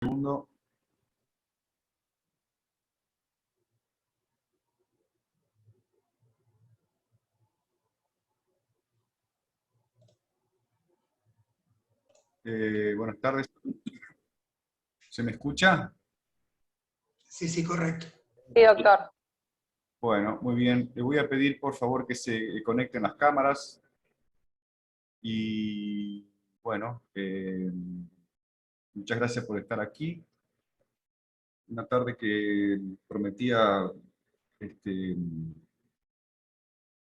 Segundo. Buenas tardes. ¿Se me escucha? Sí, sí, correcto. Sí, doctor. Bueno, muy bien. Le voy a pedir, por favor, que se conecten las cámaras. Y, bueno, muchas gracias por estar aquí. Una tarde que prometía,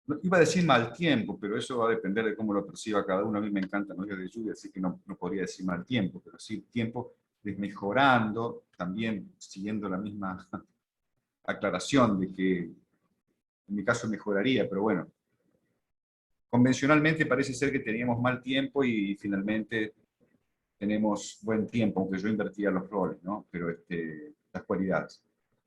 no iba a decir mal tiempo, pero eso va a depender de cómo lo perciba cada uno. A mí me encantan los días de lluvia, así que no podría decir mal tiempo, pero sí tiempo desmejorando, también siguiendo la misma aclaración de que en mi caso mejoraría, pero bueno, convencionalmente parece ser que teníamos mal tiempo y finalmente tenemos buen tiempo, aunque yo invertía los roles, ¿no? Pero las cualidades.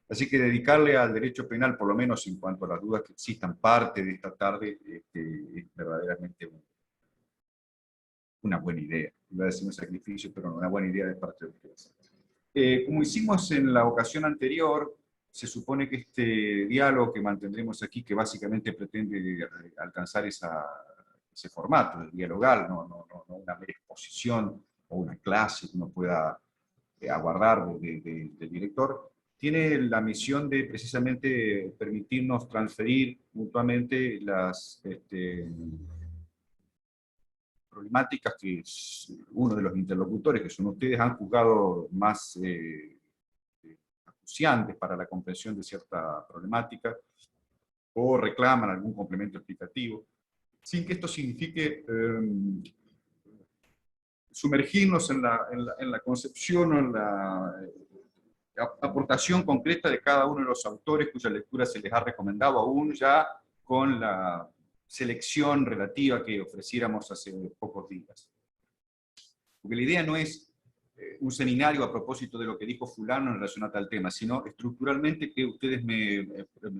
Así que dedicarle al derecho penal, por lo menos en cuanto a las dudas que existan, parte de esta tarde, es verdaderamente una buena idea. Iba a decir un sacrificio, pero no, una buena idea de parte de ustedes. Como hicimos en la ocasión anterior, se supone que este diálogo que mantendremos aquí, que básicamente pretende alcanzar ese formato de dialogar, no una mera exposición o una clase que uno pueda aguardar del director, tiene la misión de precisamente permitirnos transferir mutuamente las problemáticas que uno de los interlocutores, que son ustedes, han juzgado más acuciantes para la comprensión de cierta problemática, o reclaman algún complemento explicativo, sin que esto signifique sumergirnos en la concepción o en la aportación concreta de cada uno de los autores cuya lectura se les ha recomendado, aún ya con la selección relativa que ofreciéramos hace pocos días. Porque la idea no es un seminario a propósito de lo que dijo fulano en relación a tal tema, sino estructuralmente que ustedes me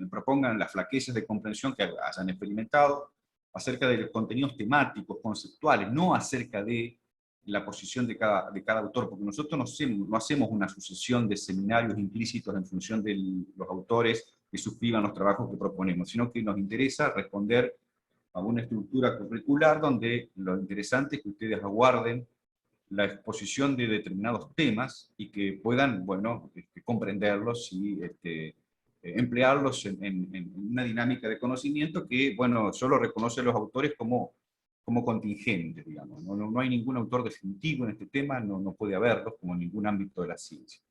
propongan las flaquezas de comprensión que hayan experimentado acerca de los contenidos temáticos, conceptuales, no acerca de la posición de cada autor, porque nosotros no hacemos una sucesión de seminarios implícitos en función de los autores que suscriban los trabajos que proponemos, sino que nos interesa responder a una estructura curricular donde lo interesante es que ustedes aguarden la exposición de determinados temas y que puedan, bueno, comprenderlos y emplearlos en una dinámica de conocimiento que, bueno, solo reconoce a los autores como contingentes, digamos. No hay ningún autor definitivo en este tema, no puede haberlos, como en ningún ámbito de la ciencia.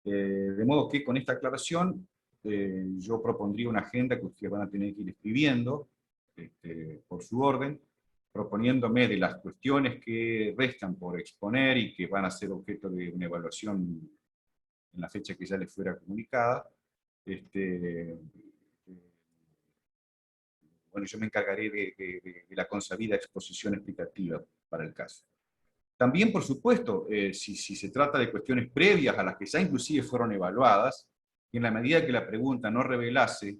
De modo que con esta aclaración, yo propondría una agenda que ustedes van a tener que ir escribiendo por su orden, proponiéndome de las cuestiones que restan por exponer y que van a ser objeto de una evaluación en la fecha que ya les fuera comunicada. Bueno, yo me encargaré de la consabida exposición explicativa para el caso. También, por supuesto, si se trata de cuestiones previas a las que ya inclusive fueron evaluadas, y en la medida que la pregunta no revelase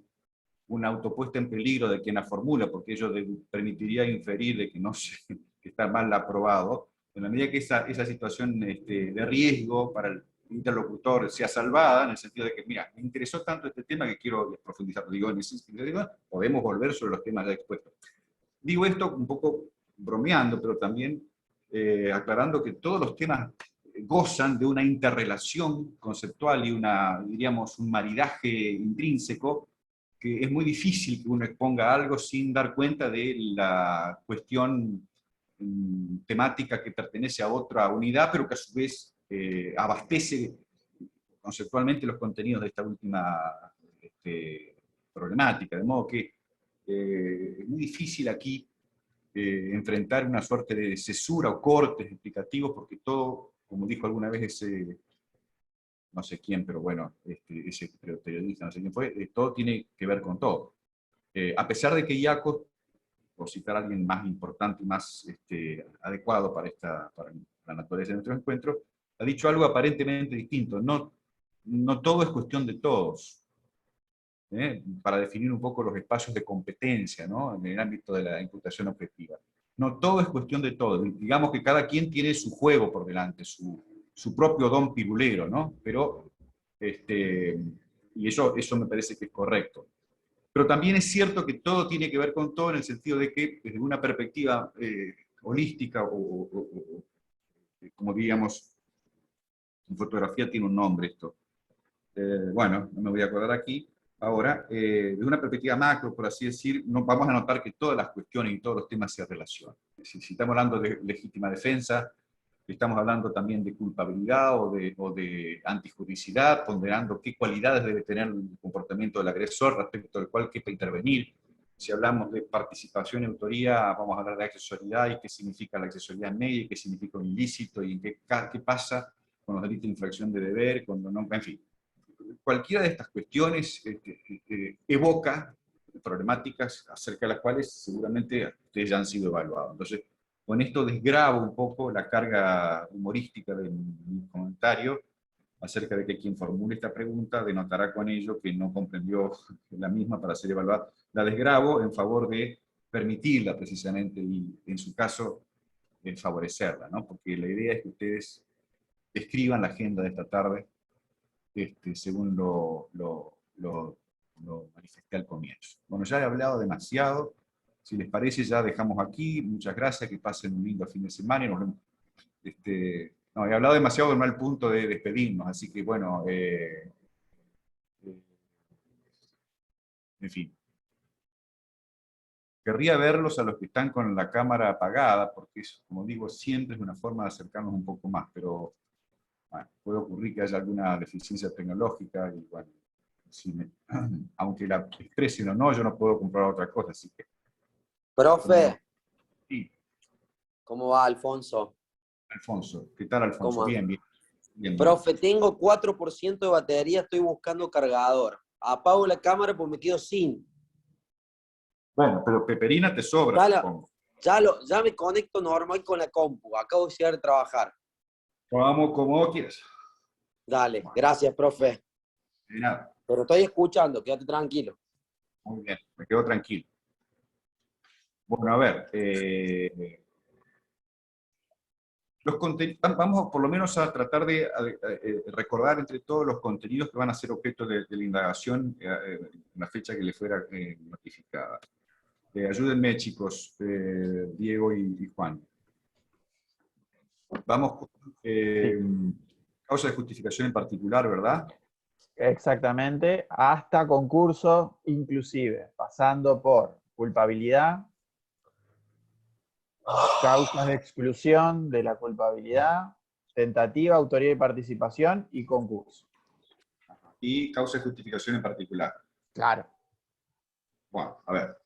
una autopuesta en peligro de quien la formula, porque ello permitiría inferir de que, que está mal aprobado, en la medida que esa situación de riesgo para el interlocutor sea salvada, en el sentido de que, mira, me interesó tanto este tema que quiero profundizar, digo, en ese sentido, podemos volver sobre los temas ya expuestos. Digo esto un poco bromeando, pero también aclarando que todos los temas gozan de una interrelación conceptual y diríamos, un maridaje intrínseco, que es muy difícil que uno exponga algo sin dar cuenta de la cuestión temática que pertenece a otra unidad, pero que a su vez abastece conceptualmente los contenidos de esta última problemática. De modo que es muy difícil aquí enfrentar una suerte de cesura o cortes explicativos, porque todo, como dijo alguna vez ese, no sé quién, pero bueno, ese periodista, no sé quién fue, todo tiene que ver con todo. A pesar de que Iaco, por citar a alguien más importante y más adecuado para la naturaleza de nuestro encuentro, ha dicho algo aparentemente distinto. No todo es cuestión de todos. Para definir un poco los espacios de competencia, ¿no?, en el ámbito de la imputación objetiva. No todo es cuestión de todo. Digamos que cada quien tiene su juego por delante, su su propio don pirulero, ¿no? Pero, y eso me parece que es correcto. Pero también es cierto que todo tiene que ver con todo en el sentido de que desde una perspectiva holística como diríamos, en fotografía tiene un nombre esto. Bueno, no me voy a acordar aquí. Ahora, de una perspectiva macro, por así decir, no, vamos a notar que todas las cuestiones y todos los temas se relacionan. Si estamos hablando de legítima defensa, estamos hablando también de culpabilidad o de antijuricidad, ponderando qué cualidades debe tener el comportamiento del agresor respecto al cual quepa intervenir. Si hablamos de participación y autoría, vamos a hablar de accesoriedad y qué significa la accesoriedad en medio, y qué significa un ilícito, y qué pasa con los delitos de infracción de deber, cuando no, en fin. Cualquiera de estas cuestiones evoca problemáticas acerca de las cuales seguramente ustedes ya han sido evaluados. Entonces, con esto desgravo un poco la carga humorística de mi comentario acerca de que quien formule esta pregunta denotará con ello que no comprendió la misma para ser evaluada. La desgravo en favor de permitirla precisamente y, en su caso, favorecerla, ¿no? Porque la idea es que ustedes escriban la agenda de esta tarde según lo manifesté al comienzo. Bueno, ya he hablado demasiado. Si les parece, ya dejamos aquí. Muchas gracias, que pasen un lindo fin de semana y nos vemos. No, he hablado demasiado en mal punto de despedirnos, así que bueno, en fin. Querría verlos a los que están con la cámara apagada, porque eso, como digo, siempre es una forma de acercarnos un poco más, pero bueno, puede ocurrir que haya alguna deficiencia tecnológica y bueno, aunque la expresen o no, yo no puedo comprar otra cosa, así que... Profe, Sí, ¿cómo va, Alfonso? Alfonso, ¿qué tal, Alfonso? ¿Cómo? Bien, bien. Bien, Profe, tengo 4% de batería, estoy buscando cargador. Apago la cámara porque me quedo sin. Bueno, pero peperina te sobra, supongo. Ya me conecto normal con la compu. Acabo de llegar a trabajar. Vamos como quieras. Dale, gracias, profe. De nada. Pero estoy escuchando, quédate tranquilo. Muy bien, me quedo tranquilo. Bueno, a ver, vamos por lo menos a tratar de recordar entre todos los contenidos que van a ser objeto de la indagación en la fecha que le fuera notificada. Ayúdenme, chicos, Diego y Juan. Vamos con causa de justificación en particular, ¿verdad? Exactamente, hasta concurso inclusive, pasando por culpabilidad, causas de exclusión de la culpabilidad, tentativa, autoría y participación y concurso. Y causa de justificación en particular. Claro. Bueno, a ver.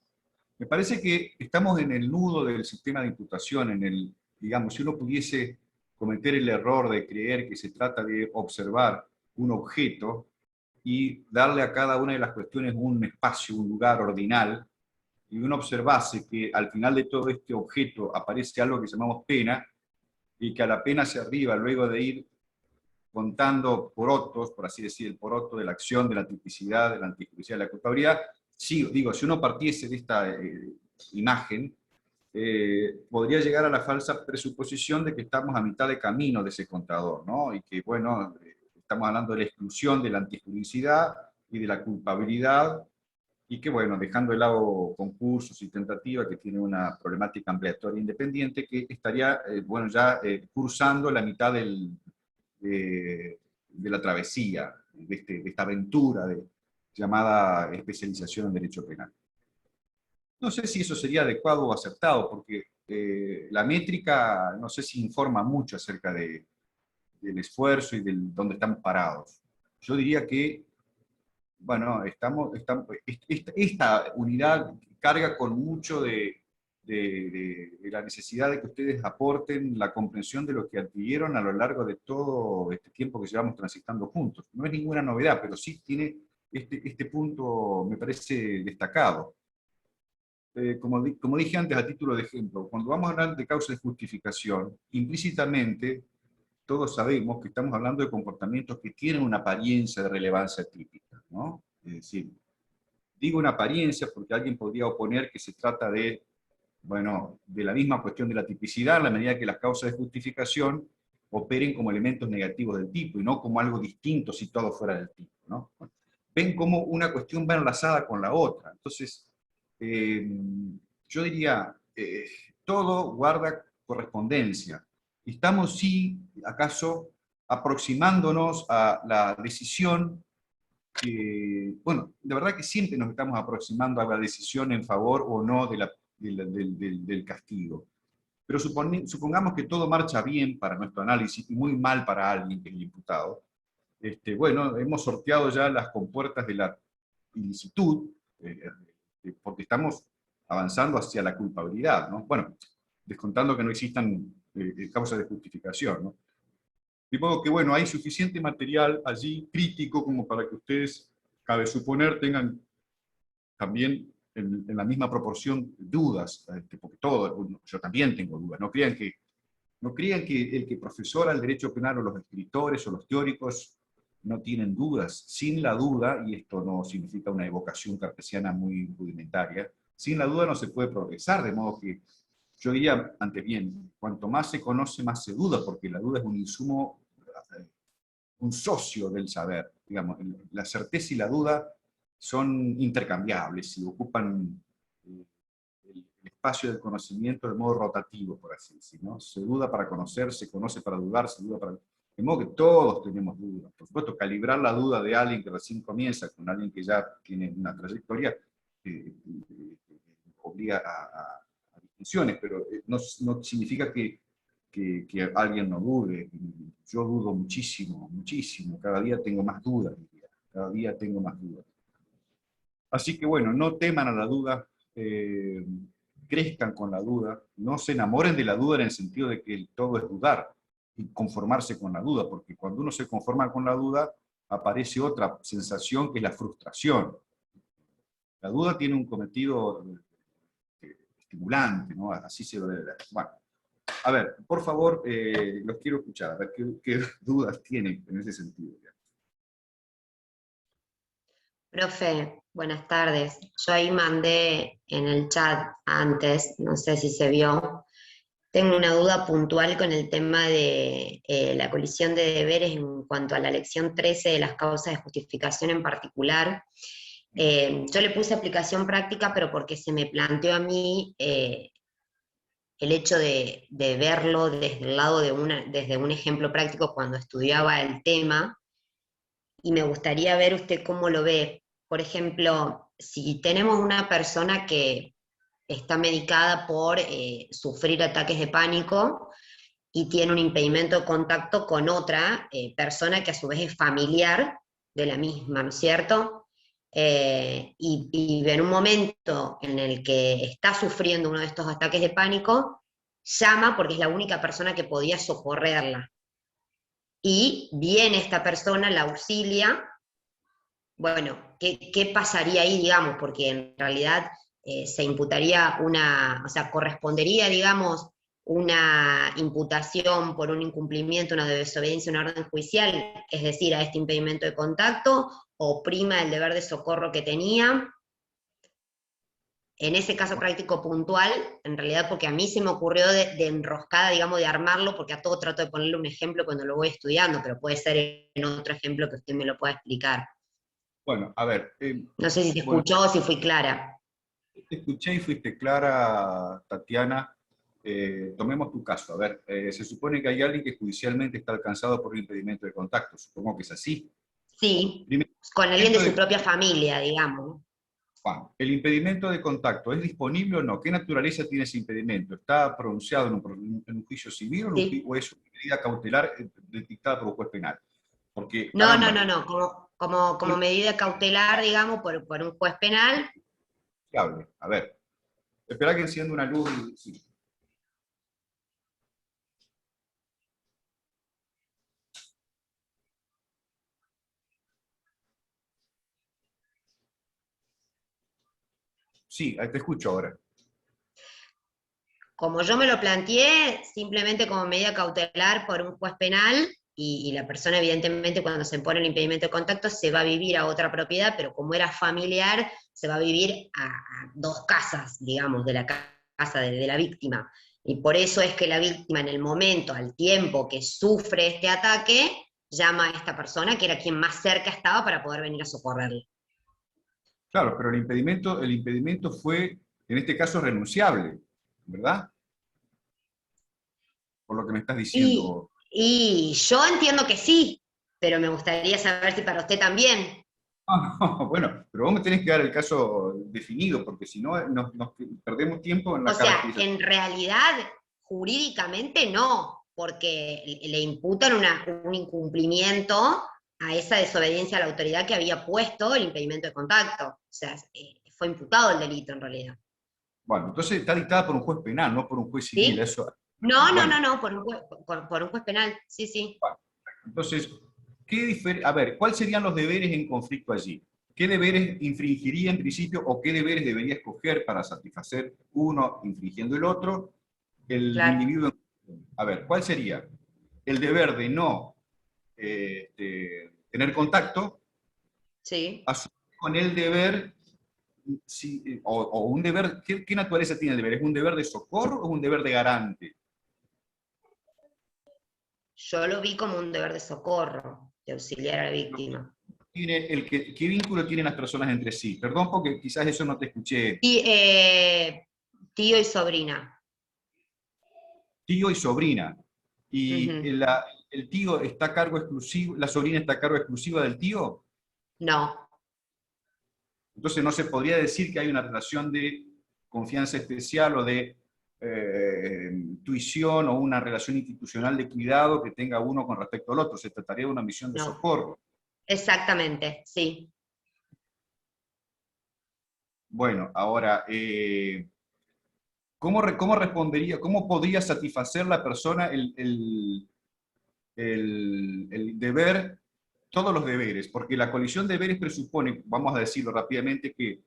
Me parece que estamos en el nudo del sistema de imputación, digamos, si uno pudiese cometer el error de creer que se trata de observar un objeto y darle a cada una de las cuestiones un espacio, un lugar ordinal, y uno observase que al final de todo este objeto aparece algo que llamamos pena, y que a la pena se arriba luego de ir contando porotos, por así decir, el poroto de la acción, de la tipicidad, de la antijudicial, de la culpabilidad. Sí, digo, si uno partiese de esta imagen, podría llegar a la falsa presuposición de que estamos a mitad de camino de ese contador, ¿no? Y que, bueno, estamos hablando de la exclusión de la antijuricidad y de la culpabilidad, y que, bueno, dejando de lado concursos y tentativas, que tiene una problemática ampliatoria independiente, que estaría, bueno, ya cursando la mitad de la travesía, de esta aventura llamada especialización en derecho penal. No sé si eso sería adecuado o acertado, porque la métrica no sé si informa mucho acerca del esfuerzo y del dónde estamos parados. Yo diría que, bueno, esta unidad carga con mucho de la necesidad de que ustedes aporten la comprensión de lo que adquirieron a lo largo de todo este tiempo que llevamos transitando juntos. No es ninguna novedad, pero sí tiene este punto, me parece destacado. Como dije antes a título de ejemplo, cuando vamos a hablar de causa de justificación, implícitamente todos sabemos que estamos hablando de comportamientos que tienen una apariencia de relevancia típica, ¿no? Es decir, digo una apariencia porque alguien podría oponer que se trata de, bueno, de la misma cuestión de la tipicidad, en la medida que las causas de justificación operen como elementos negativos del tipo y no como algo distinto situado fuera del tipo, ¿no? Ven cómo una cuestión va enlazada con la otra. Entonces, yo diría, todo guarda correspondencia. Estamos, sí, acaso, aproximándonos a la decisión que, bueno, de verdad que siempre nos estamos aproximando a la decisión en favor o no del castigo. Pero supongamos que todo marcha bien para nuestro análisis y muy mal para alguien que es el imputado. Bueno, hemos sorteado ya las compuertas de la ilicitud, porque estamos avanzando hacia la culpabilidad, ¿no? Bueno, descontando que no existan causas de justificación, ¿no? De modo que, bueno, hay suficiente material allí crítico como para que ustedes, cabe suponer, tengan también en la misma proporción dudas, porque yo también tengo dudas. No crean que el que profesora el derecho penal o los escritores o los teóricos no tienen dudas. Sin la duda, y esto no significa una evocación cartesiana muy rudimentaria, sin la duda no se puede progresar, de modo que yo diría, ante bien, cuanto más se conoce, más se duda, porque la duda es un insumo, un socio del saber. Digamos, la certeza y la duda son intercambiables y ocupan el espacio del conocimiento de modo rotativo, por así decirlo, ¿no? Se duda para conocer, se conoce para dudar, se duda para... De modo que todos tenemos dudas. Por supuesto, calibrar la duda de alguien que recién comienza con alguien que ya tiene una trayectoria obliga a distinciones, pero no significa que alguien no dude. Yo dudo muchísimo, muchísimo. Cada día tengo más dudas, diría. Cada día tengo más dudas. Así que bueno, no teman a la duda, crezcan con la duda, no se enamoren de la duda en el sentido de que todo es dudar y conformarse con la duda, porque cuando uno se conforma con la duda, aparece otra sensación que es la frustración. La duda tiene un cometido estimulante, ¿no? Así se debe ver. Bueno, a ver, por favor, los quiero escuchar, a ver qué dudas tienen en ese sentido. Profe, buenas tardes. Yo ahí mandé en el chat antes, no sé si se vio. Tengo una duda puntual con el tema de la colisión de deberes en cuanto a la lección 13 de las causas de justificación en particular. Yo le puse aplicación práctica, pero porque se me planteó a mí el hecho de verlo desde el lado desde un ejemplo práctico cuando estudiaba el tema, y me gustaría ver usted cómo lo ve. Por ejemplo, si tenemos una persona que está medicada por sufrir ataques de pánico y tiene un impedimento de contacto con otra persona que a su vez es familiar de la misma, ¿no es cierto? Y en un momento en el que está sufriendo uno de estos ataques de pánico, llama porque es la única persona que podía socorrerla. Y viene esta persona, la auxilia. Bueno, ¿qué pasaría ahí, digamos? Porque en realidad se imputaría o sea, correspondería, digamos, una imputación por un incumplimiento, una desobediencia a una orden judicial, es decir, a este impedimento de contacto, o prima el deber de socorro que tenía. En ese caso práctico puntual, en realidad porque a mí se me ocurrió de enroscada, digamos, de armarlo, porque a todo trato de ponerle un ejemplo cuando lo voy estudiando, pero puede ser en otro ejemplo que usted me lo pueda explicar. Bueno, a ver. No sé si se escuchó o si fui clara. Te escuché y fuiste clara, Tatiana. Tomemos tu caso. A ver, se supone que hay alguien que judicialmente está alcanzado por un impedimento de contacto. Supongo que es así. Sí, Primero, con alguien de su propia familia, digamos. Juan, ¿el impedimento de contacto es disponible o no? ¿Qué naturaleza tiene ese impedimento? ¿Está pronunciado en un juicio civil o es una medida cautelar dictada por un juez penal? Porque, no, caramba, como medida cautelar, digamos, por un juez penal. A ver, espera que encienda una luz y... Sí. Sí, te escucho ahora. Como yo me lo planteé, simplemente como medida cautelar por un juez penal, y la persona evidentemente cuando se pone el impedimento de contacto se va a vivir a otra propiedad, pero como era familiar, se va a vivir a 2 casas, digamos, de la casa de la víctima. Y por eso es que la víctima en el momento, al tiempo que sufre este ataque, llama a esta persona que era quien más cerca estaba para poder venir a socorrerle. Claro, pero el impedimento fue, en este caso, renunciable, ¿verdad? Por lo que me estás diciendo. Y yo entiendo que sí, pero me gustaría saber si para usted también. Bueno, pero vos me tenés que dar el caso definido, porque si no nos perdemos tiempo en O la sea, caracterización. en realidad, jurídicamente no, porque le imputan un incumplimiento a esa desobediencia a la autoridad que había puesto el impedimento de contacto. O sea, fue imputado el delito en realidad. Bueno, entonces está dictada por un juez penal, no por un juez civil. ¿Sí? Eso, No, no, bueno, no, no, por un juez penal. Sí, sí. entonces, a ver, ¿cuáles serían los deberes en conflicto allí? ¿Qué deberes infringiría en principio o qué deberes debería escoger para satisfacer uno infringiendo el otro el Claro. individuo? A ver, ¿cuál sería? El deber de no tener contacto, Sí. con el deber, o un deber, ¿qué naturaleza tiene el deber? ¿Es un deber de socorro o un deber de garante? Yo lo vi como un deber de socorro, de auxiliar a la víctima. ¿Qué vínculo tienen las personas entre sí? Perdón porque quizás eso no te escuché. Y, tío y sobrina. Tío y sobrina. ¿Y Ujú. el tío está a cargo exclusivo, la sobrina está a cargo exclusiva del tío? No, Entonces no se podría decir que hay una relación de confianza especial o de tuición o una relación institucional de cuidado que tenga uno con respecto al otro. Se trataría de una misión de no. socorro. Exactamente, sí. Bueno, ahora, ¿cómo respondería, cómo podría satisfacer la persona el deber, todos los deberes? Porque la colisión de deberes presupone, vamos a decirlo rápidamente, que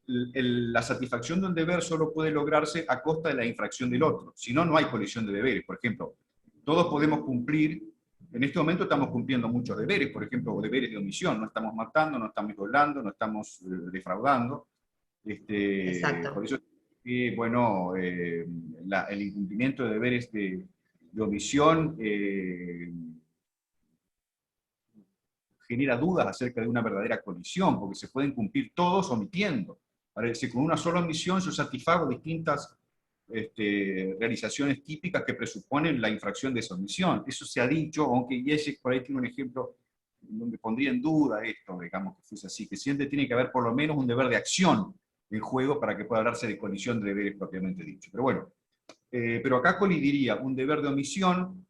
la satisfacción de un deber solo puede lograrse a costa de la infracción del otro. Si no, no hay colisión de deberes. Por ejemplo, todos podemos cumplir, en este momento estamos cumpliendo muchos deberes, por ejemplo, deberes de omisión. No estamos matando, no estamos violando, no estamos defraudando. Por Exacto. eso, bueno, el incumplimiento de deberes de omisión genera dudas acerca de una verdadera colisión, porque se pueden cumplir todos omitiendo. Parece que con una sola omisión yo satisfago distintas realizaciones típicas que presuponen la infracción de esa omisión. Eso se ha dicho, aunque Yesek por ahí tiene un ejemplo donde pondría en duda esto, digamos que fuese así, que siempre tiene que haber por lo menos un deber de acción en juego para que pueda hablarse de colisión de deberes propiamente dicho. Pero bueno, pero acá colidiría un deber de omisión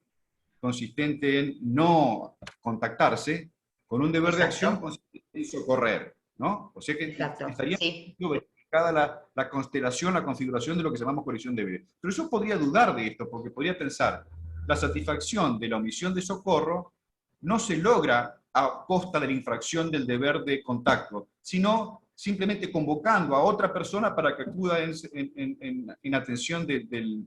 consistente en no contactarse, con un deber de acción Exacto. consistente en socorrer, ¿no? O sea que Exacto. estaría Sí. verificada la constelación, la configuración de lo que llamamos colisión de deberes. Pero yo podría dudar de esto, porque podría pensar, la satisfacción de la omisión de socorro no se logra a costa de la infracción del deber de contacto, sino simplemente convocando a otra persona para que acuda en atención de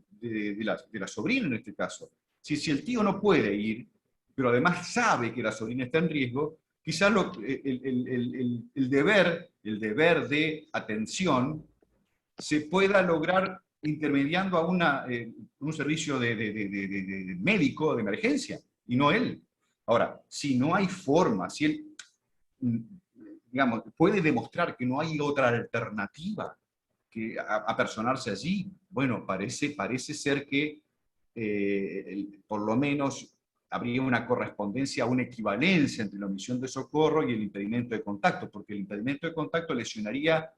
la sobrina en este caso. Si el tío no puede ir, pero además sabe que la sobrina está en riesgo, quizás el deber de atención se pueda lograr intermediando a un servicio de médico de emergencia, y no él. Ahora, si no hay forma, si él, digamos, puede demostrar que no hay otra alternativa que apersonarse allí, bueno, parece ser que por lo menos habría una correspondencia, una equivalencia entre la omisión de socorro y el impedimento de contacto, porque el impedimento de contacto lesionaría,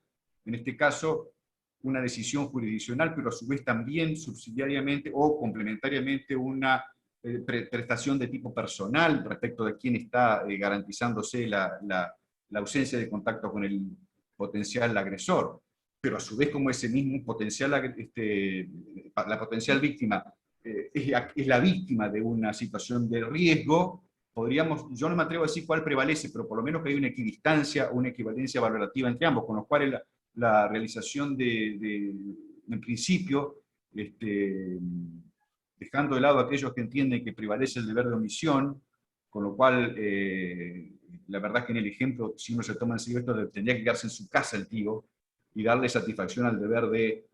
en este caso, una decisión jurisdiccional, pero a su vez también subsidiariamente o complementariamente una prestación de tipo personal respecto de quién está garantizándose la ausencia de contacto con el potencial agresor. Pero a su vez, como ese mismo potencial, la potencial víctima es la víctima de una situación de riesgo, yo no me atrevo a decir cuál prevalece, pero por lo menos que hay una equidistancia, una equivalencia valorativa entre ambos, con lo cual la realización en principio, dejando de lado a aquellos que entienden que prevalece el deber de omisión, con lo cual, la verdad que en el ejemplo, si uno se toma en serio esto, tendría que quedarse en su casa el tío y darle satisfacción al deber de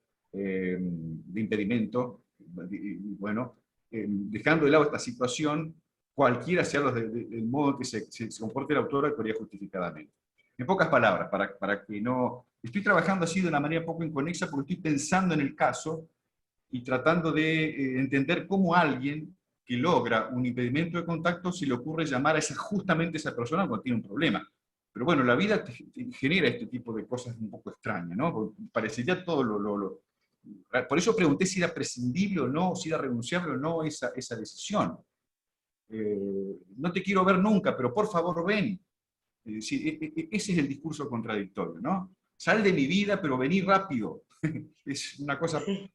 impedimento, bueno, dejando de lado esta situación, cualquiera sea el modo en que se comporte la autora, actuaría justificadamente. En pocas palabras, para que no... Estoy trabajando así de una manera poco inconexa porque estoy pensando en el caso y tratando de entender cómo alguien que logra un impedimento de contacto se le ocurre llamar a justamente esa persona cuando tiene un problema. Pero bueno, la vida te genera este tipo de cosas un poco extrañas, ¿no? Porque parecería todo Por eso pregunté si era prescindible o no, si era renunciable o no esa decisión. No te quiero ver nunca, pero por favor ven. Es decir, ese es el discurso contradictorio, ¿no? Sal de mi vida, pero vení rápido. Es una cosa un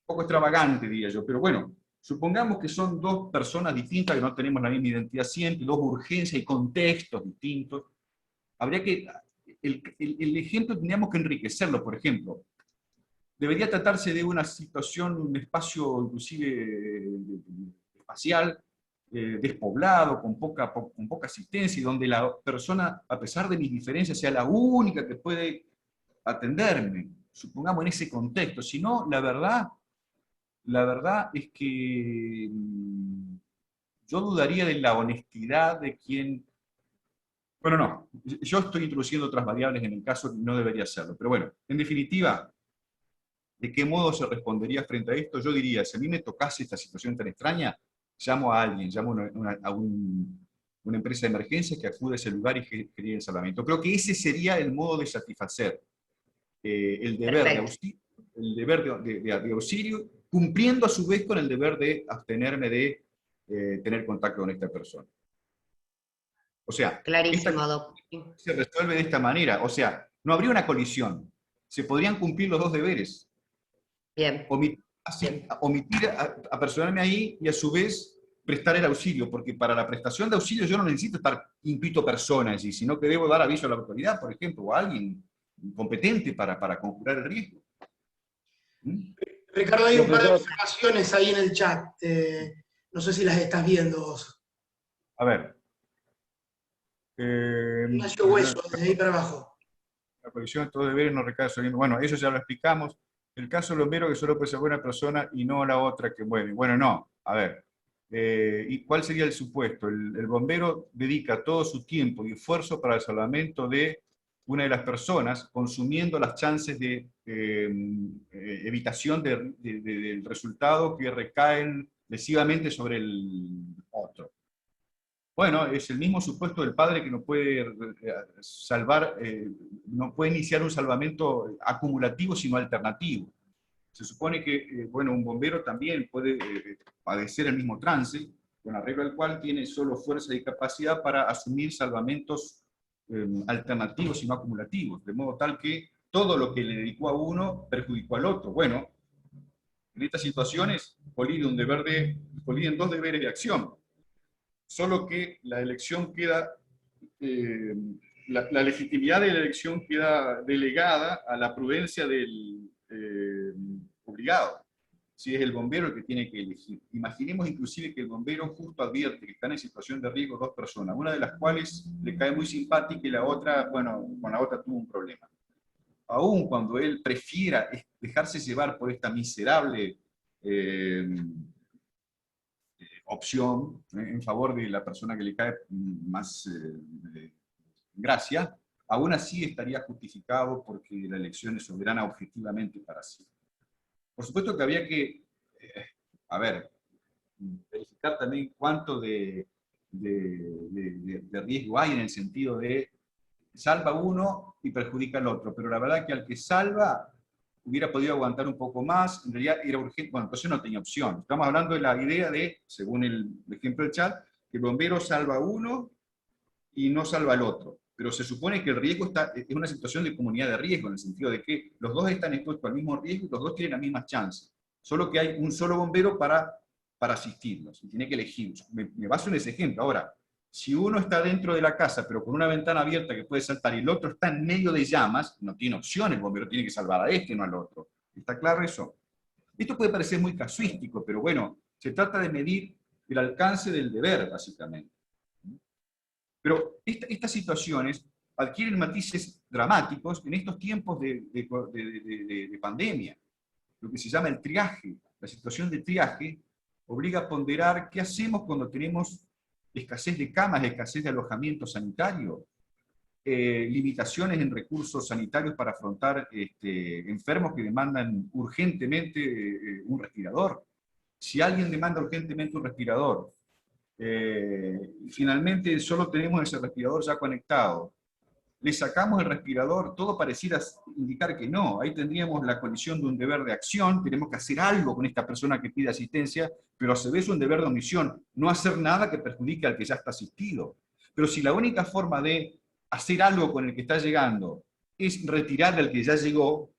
poco extravagante, diría yo, pero bueno, supongamos que son dos personas distintas, que no tenemos la misma identidad siempre, dos urgencias y contextos distintos. Habría que, el ejemplo tendríamos que enriquecerlo, por ejemplo. Debería tratarse de una situación, un espacio inclusive espacial, despoblado, con poca asistencia, y donde la persona, a pesar de mis diferencias, sea la única que puede atenderme, supongamos en ese contexto. Si no, la verdad es que yo dudaría de la honestidad de quien... Bueno, no, yo estoy introduciendo otras variables en el caso, no debería hacerlo, pero bueno, en definitiva, ¿de qué modo se respondería frente a esto? Yo diría, si a mí me tocase esta situación tan extraña, llamo a alguien, llamo a una empresa de emergencia que acude a ese lugar y genere el salvamento. Creo que ese sería el modo de satisfacer el deber, de auxilio, cumpliendo a su vez con el deber de abstenerme de tener contacto con esta persona. O sea, Clarísimo, Doc. se resuelve de esta manera. O sea, no habría una colisión. Se podrían cumplir los dos deberes. Bien. Omitir a personarme ahí y a su vez prestar el auxilio, porque para la prestación de auxilio yo no necesito estar intuito persona allí, sino que debo dar aviso a la autoridad, por ejemplo, o a alguien competente para conjurar el riesgo. Ricardo, hay un par de observaciones ahí en el chat. No sé si las estás viendo vos. A ver. Ignacio Hueso, desde ahí para abajo. La colisión de todos deberes no recae sobre... Bueno, eso ya lo explicamos. El caso del bombero que solo puede ser buena persona y no la otra que muere. Bueno, no. A ver. ¿Y cuál sería el supuesto? El bombero dedica todo su tiempo y esfuerzo para el salvamento de una de las personas, consumiendo las chances de evitación del resultado que recaen lesivamente sobre el otro. Bueno, es el mismo supuesto del padre que no puede salvar, no puede iniciar un salvamento acumulativo, sino alternativo. Se supone que, bueno, un bombero también puede padecer el mismo trance, con arreglo al cual tiene solo fuerza y capacidad para asumir salvamentos alternativos y no acumulativos, de modo tal que todo lo que le dedicó a uno perjudicó al otro. Bueno, en estas situaciones coliden dos deberes de acción, solo que la elección queda, la legitimidad de la elección queda delegada a la prudencia del obligado. Si es el bombero el que tiene que elegir. Imaginemos inclusive que el bombero justo advierte que están en situación de riesgo dos personas, una de las cuales le cae muy simpática y la otra, bueno, con la otra tuvo un problema. Aún cuando él prefiera dejarse llevar por esta miserable opción en favor de la persona que le cae más gracia, aún así estaría justificado porque la elección es soberana objetivamente para sí. Por supuesto que había que, verificar también cuánto de riesgo hay en el sentido de salva uno y perjudica al otro, pero la verdad que al que salva hubiera podido aguantar un poco más, en realidad era urgente, bueno, entonces no tenía opción. Estamos hablando de la idea de, según el ejemplo del chat, que el bombero salva a uno y no salva al otro. Pero se supone que el riesgo es una situación de comunidad de riesgo, en el sentido de que los dos están expuestos al mismo riesgo y los dos tienen las mismas chances. Solo que hay un solo bombero para asistirlos, y tiene que elegir. Me baso en ese ejemplo. Ahora, si uno está dentro de la casa, pero con una ventana abierta que puede saltar, y el otro está en medio de llamas, no tiene opción, el bombero tiene que salvar a este, no al otro. ¿Está claro eso? Esto puede parecer muy casuístico, pero bueno, se trata de medir el alcance del deber, básicamente. Pero estas situaciones adquieren matices dramáticos en estos tiempos de pandemia, lo que se llama el triaje. la situación de triaje obliga a ponderar qué hacemos cuando tenemos escasez de camas, escasez de alojamiento sanitario, limitaciones en recursos sanitarios para afrontar enfermos que demandan urgentemente un respirador. Si alguien demanda urgentemente un respirador, finalmente solo tenemos ese respirador ya conectado, le sacamos el respirador, todo pareciera indicar que no. Ahí tendríamos la colisión de un deber de acción, tenemos que hacer algo con esta persona que pide asistencia, pero a su vez un deber de omisión, no hacer nada que perjudique al que ya está asistido. Pero si la única forma de hacer algo con el que está llegando es retirarle al que ya llegó,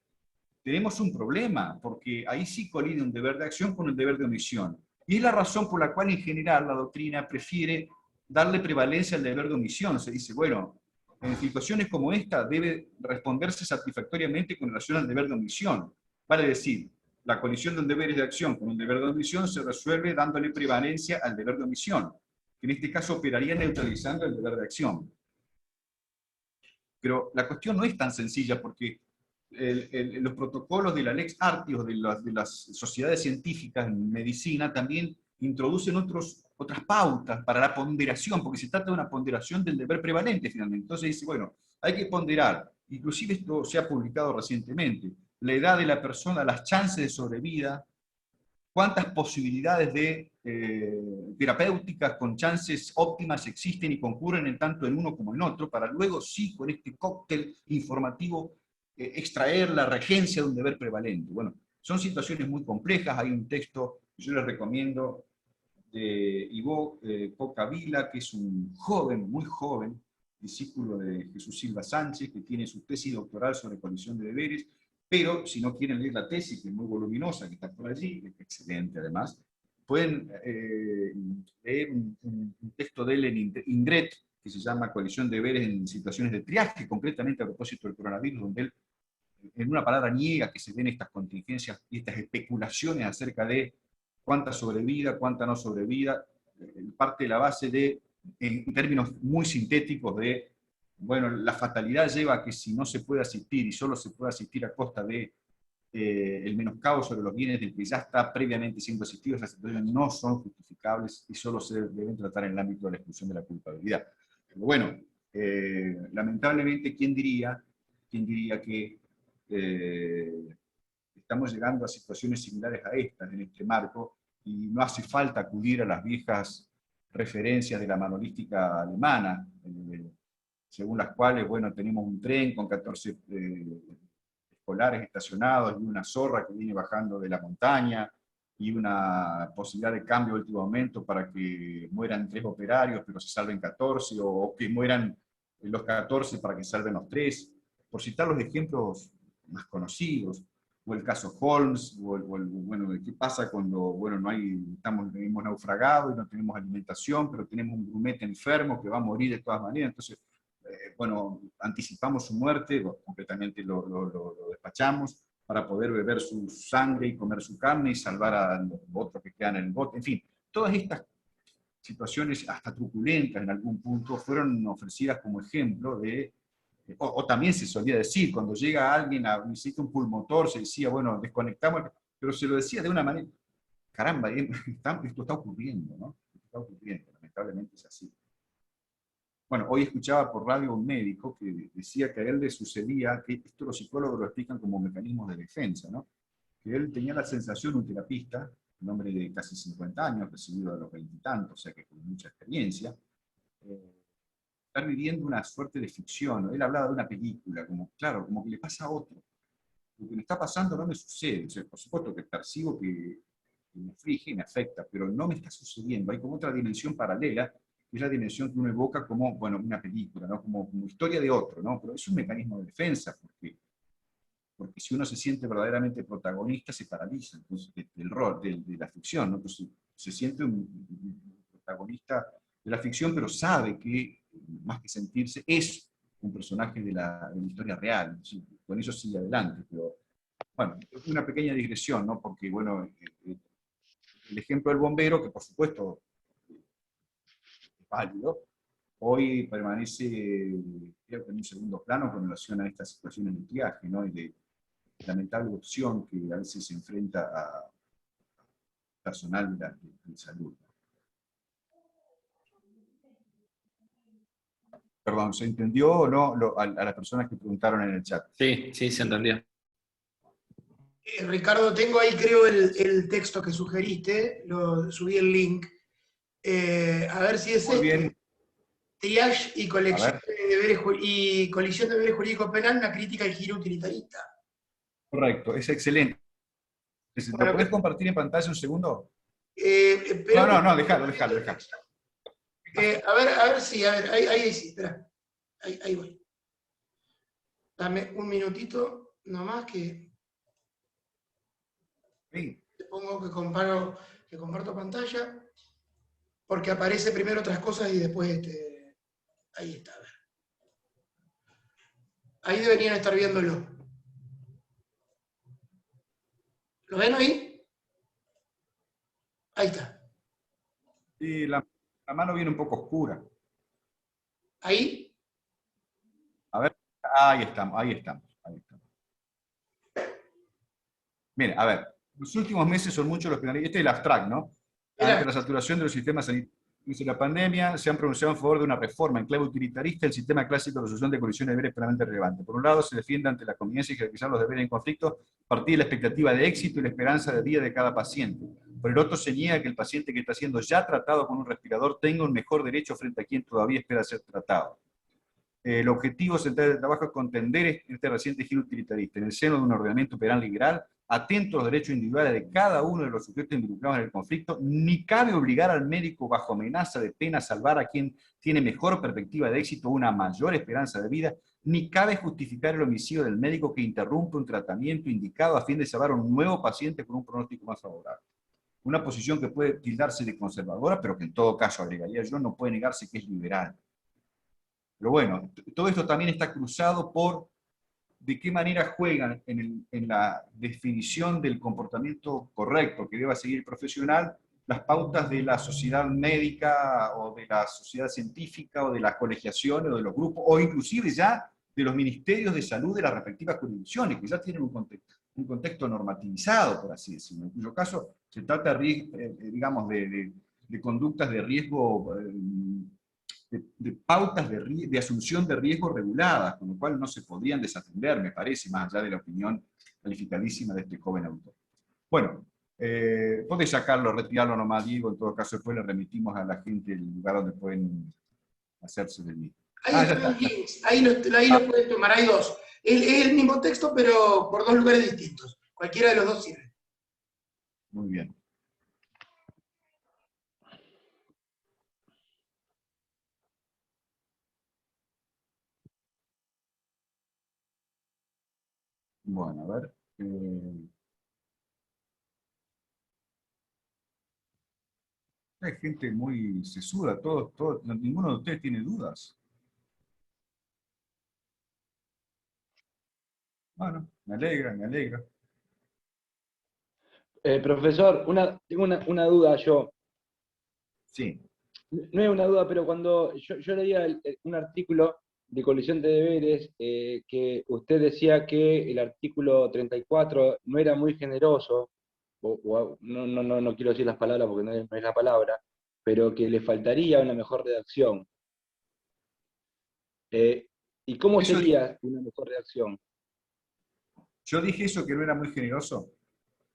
tenemos un problema, porque ahí sí colide un deber de acción con un deber de omisión. Y es la razón por la cual en general la doctrina prefiere darle prevalencia al deber de omisión. Se dice, bueno, en situaciones como esta debe responderse satisfactoriamente con relación al deber de omisión. Vale decir, la colisión de un deber de acción con un deber de omisión se resuelve dándole prevalencia al deber de omisión, que en este caso operaría neutralizando el deber de acción. Pero la cuestión no es tan sencilla, porque los protocolos de la Lex Artios, de las sociedades científicas en medicina, también introducen otras pautas para la ponderación, porque se trata de una ponderación del deber prevalente finalmente. Entonces dice, bueno, hay que ponderar, inclusive esto se ha publicado recientemente, la edad de la persona, las chances de sobrevida, cuántas posibilidades de terapéuticas con chances óptimas existen y concurren en tanto en uno como en otro, para luego sí, con este cóctel informativo, extraer la regencia de un deber prevalente. Bueno, son situaciones muy complejas. Hay un texto que yo les recomiendo de Ivo Cocavila, que es un joven, muy joven, discípulo de Jesús Silva Sánchez, que tiene su tesis doctoral sobre colisión de deberes, pero si no quieren leer la tesis, que es muy voluminosa, que está por allí, es excelente además, pueden leer un texto de él en Ingret, que se llama Colisión de deberes en situaciones de triaje, concretamente a propósito del coronavirus, donde él, en una palabra, niega que se den estas contingencias y estas especulaciones acerca de cuánta sobrevida, cuánta no sobrevida, parte de la base de, en términos muy sintéticos, de, bueno, la fatalidad lleva a que si no se puede asistir y solo se puede asistir a costa de el menoscabo sobre los bienes del que ya está previamente siendo asistido, esas situaciones no son justificables y solo se deben tratar en el ámbito de la exclusión de la culpabilidad. Pero bueno, lamentablemente, ¿quién diría que estamos llegando a situaciones similares a estas en este marco, y no hace falta acudir a las viejas referencias de la manolística alemana, según las cuales, bueno, tenemos un tren con 14 escolares estacionados y una zorra que viene bajando de la montaña, y una posibilidad de cambio de último momento para que mueran 3 operarios, pero se salven 14, o que mueran los 14 para que salven los 3, por citar los ejemplos más conocidos, o el caso Holmes, bueno, qué pasa cuando, bueno, hemos naufragado y no tenemos alimentación, pero tenemos un grumete enfermo que va a morir de todas maneras, entonces, bueno, anticipamos su muerte, completamente lo despachamos, para poder beber su sangre y comer su carne y salvar a los otros que quedan en el bote. En fin, todas estas situaciones, hasta truculentas en algún punto, fueron ofrecidas como ejemplo de, o también se solía decir, cuando llega alguien a necesita un pulmotor, se decía, bueno, desconectamos, pero se lo decía de una manera, caramba, esto está ocurriendo, ¿no? Esto está ocurriendo, lamentablemente es así. Bueno, hoy escuchaba por radio un médico que decía que a él le sucedía, que esto los psicólogos lo explican como mecanismos de defensa, ¿no? Que él tenía la sensación, un terapista, un hombre de casi 50 años, recibido a los 20 y tantos, o sea que con mucha experiencia, estar viviendo una suerte de ficción, ¿no? Él hablaba de una película, como, claro, como que le pasa a otro. Lo que me está pasando no me sucede, o sea, por supuesto que percibo que me aflige y me afecta, pero no me está sucediendo, hay como otra dimensión paralela, que es la dimensión que uno evoca como, bueno, una película, ¿no? Como historia de otro, ¿no? Pero es un mecanismo de defensa, porque si uno se siente verdaderamente protagonista, se paraliza entonces, del rol, de la ficción, ¿no? Entonces se siente un protagonista de la ficción, pero sabe que, más que sentirse, es un personaje de la historia real. ¿Sí? Con eso sigue adelante, pero bueno, es una pequeña digresión, ¿no? Porque, bueno, el ejemplo del bombero, que por supuesto es válido, hoy permanece, creo que en un segundo plano con relación a estas situaciones de triaje, ¿no? Y de lamentable opción que a veces se enfrenta personal de salud. Perdón, ¿se entendió o no a las personas que preguntaron en el chat? Sí, sí, se entendió. Ricardo, tengo ahí creo el texto que sugeriste, subí el link. A ver si es Muy este. bien. Triage y A colisión ver. de deberes jurídicos penal, una crítica al giro utilitarista. Correcto, es excelente. ¿Lo Bueno, podés compartir en pantalla un segundo? pero- No, déjalo. A ver, sí, ahí sí, espera. Ahí voy. Dame un minutito nomás que Sí. te pongo que comparto pantalla, porque aparece primero otras cosas y después ahí está, a ver. Ahí deberían estar viéndolo. ¿Lo ven ahí? Ahí está. Sí, la mano viene un poco oscura. Ahí. A ver, ahí estamos. Miren, a ver, los últimos meses son muchos los penalistas. Este es el abstract, ¿no? Ante la saturación de los sistemas sanitarios de la pandemia, se han pronunciado en favor de una reforma en clave utilitarista del sistema clásico de resolución de colisiones de deberes plenamente relevante. Por un lado, se defiende ante la conveniencia y jerarquizar los deberes en conflicto a partir de la expectativa de éxito y la esperanza de vida de cada paciente. Por el otro, se niega que el paciente que está siendo ya tratado con un respirador tenga un mejor derecho frente a quien todavía espera ser tratado. El objetivo central del trabajo es contender este reciente giro utilitarista en el seno de un ordenamiento penal liberal, atento a los derechos individuales de cada uno de los sujetos involucrados en el conflicto. Ni cabe obligar al médico bajo amenaza de pena a salvar a quien tiene mejor perspectiva de éxito o una mayor esperanza de vida, ni cabe justificar el homicidio del médico que interrumpe un tratamiento indicado a fin de salvar a un nuevo paciente con un pronóstico más favorable. Una posición que puede tildarse de conservadora, pero que en todo caso, agregaría yo, no puede negarse que es liberal. Pero bueno, todo esto también está cruzado por de qué manera juegan en la definición del comportamiento correcto que deba seguir el profesional las pautas de la sociedad médica o de la sociedad científica o de las colegiaciones o de los grupos, o inclusive ya de los ministerios de salud de las respectivas jurisdicciones, que ya tienen un contexto normativizado, por así decirlo. En cuyo caso se trata, digamos, de conductas de riesgo, de pautas de asunción de riesgo reguladas, con lo cual no se podrían desatender, me parece, más allá de la opinión calificadísima de este joven autor. Bueno, podés sacarlo, retirarlo nomás, Diego, en todo caso después le remitimos a la gente el lugar donde pueden hacerse del mismo. Ahí están los links, ahí lo pueden tomar, hay dos. Es el mismo texto, pero por dos lugares distintos. Cualquiera de los dos sirve. Muy bien. Bueno, a ver. Hay gente muy sesuda, ninguno de ustedes tiene dudas. Bueno, me alegra. Profesor, tengo una duda yo. Sí. No es una duda, pero cuando yo leía un artículo de colisión de deberes que usted decía que el artículo 34 no era muy generoso, no quiero decir las palabras porque no es la palabra, pero que le faltaría una mejor redacción. ¿Y cómo Eso sería una mejor redacción? Yo dije eso, que no era muy generoso.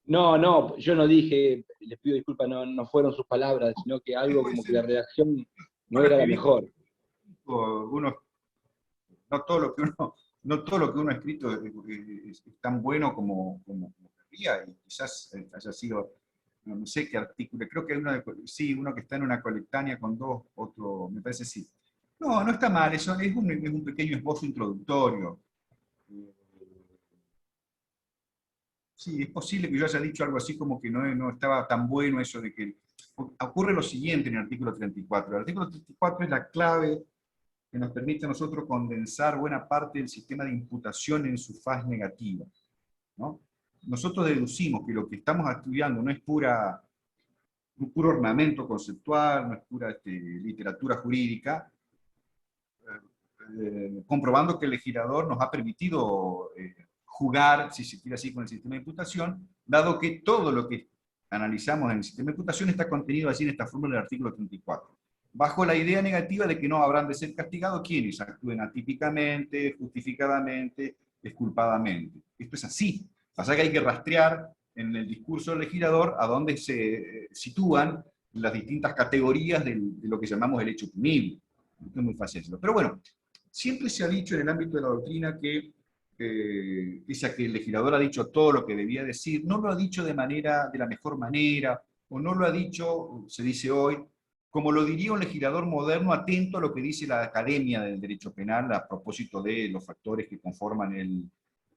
No, yo no dije, les pido disculpas, no fueron sus palabras, sino que algo como que la redacción no era la mejor. No todo lo que uno ha escrito es tan bueno como querría, y quizás haya sido, no sé qué artículo, creo que hay uno que está en una colectánea con dos, otro, me parece sí. No está mal, eso es un pequeño esbozo introductorio. Sí, es posible que yo haya dicho algo así como que no estaba tan bueno eso de que... Ocurre lo siguiente en el artículo 34. El artículo 34 es la clave que nos permite a nosotros condensar buena parte del sistema de imputación en su faz negativa, ¿no? Nosotros deducimos que lo que estamos estudiando no es un puro ornamento conceptual, no es pura literatura jurídica, comprobando que el legislador nos ha permitido jugar, si se quiere así, con el sistema de imputación, dado que todo lo que analizamos en el sistema de imputación está contenido allí en esta fórmula del artículo 34. Bajo la idea negativa de que no habrán de ser castigados quienes actúen atípicamente, justificadamente, exculpadamente. Esto es así. Pasa que hay que rastrear en el discurso del legislador a dónde se sitúan las distintas categorías de lo que llamamos el hecho punible. Esto es muy fácil decirlo. Pero bueno, siempre se ha dicho en el ámbito de la doctrina que pese a que el legislador ha dicho todo lo que debía decir, no lo ha dicho de la mejor manera, o no lo ha dicho, se dice hoy, como lo diría un legislador moderno atento a lo que dice la Academia del Derecho Penal a propósito de los factores que conforman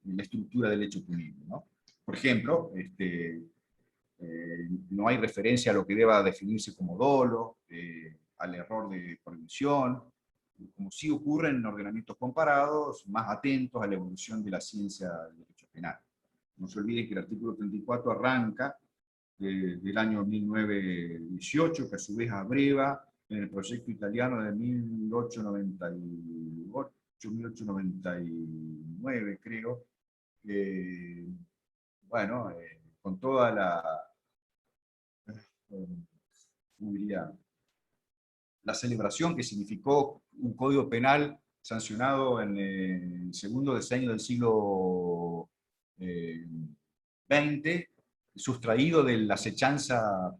la estructura del hecho punible, ¿no? Por ejemplo, no hay referencia a lo que deba definirse como dolo, al error de prohibición, como sí ocurre en ordenamientos comparados, más atentos a la evolución de la ciencia del derecho penal. No se olvide que el artículo 34 arranca del año 1918, que a su vez abreva en el proyecto italiano de 1898, 1899, creo, bueno, con toda la celebración que significó un código penal sancionado en el segundo decenio del siglo XX, sustraído de la acechanza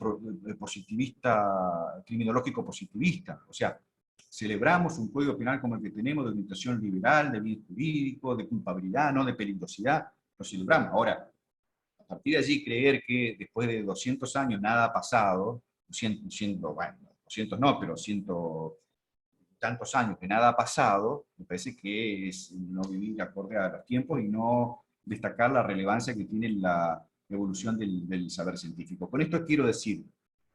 positivista, criminológico positivista. O sea, celebramos un código penal como el que tenemos, de orientación liberal, de bien jurídico, de culpabilidad, no de peligrosidad, lo celebramos. Ahora, a partir de allí creer que después de 200 años nada ha pasado, bueno, 200 no, pero 100 tantos años que nada ha pasado, me parece que es no vivir acorde a los tiempos y no destacar la relevancia que tiene la evolución del saber científico. Con esto quiero decir,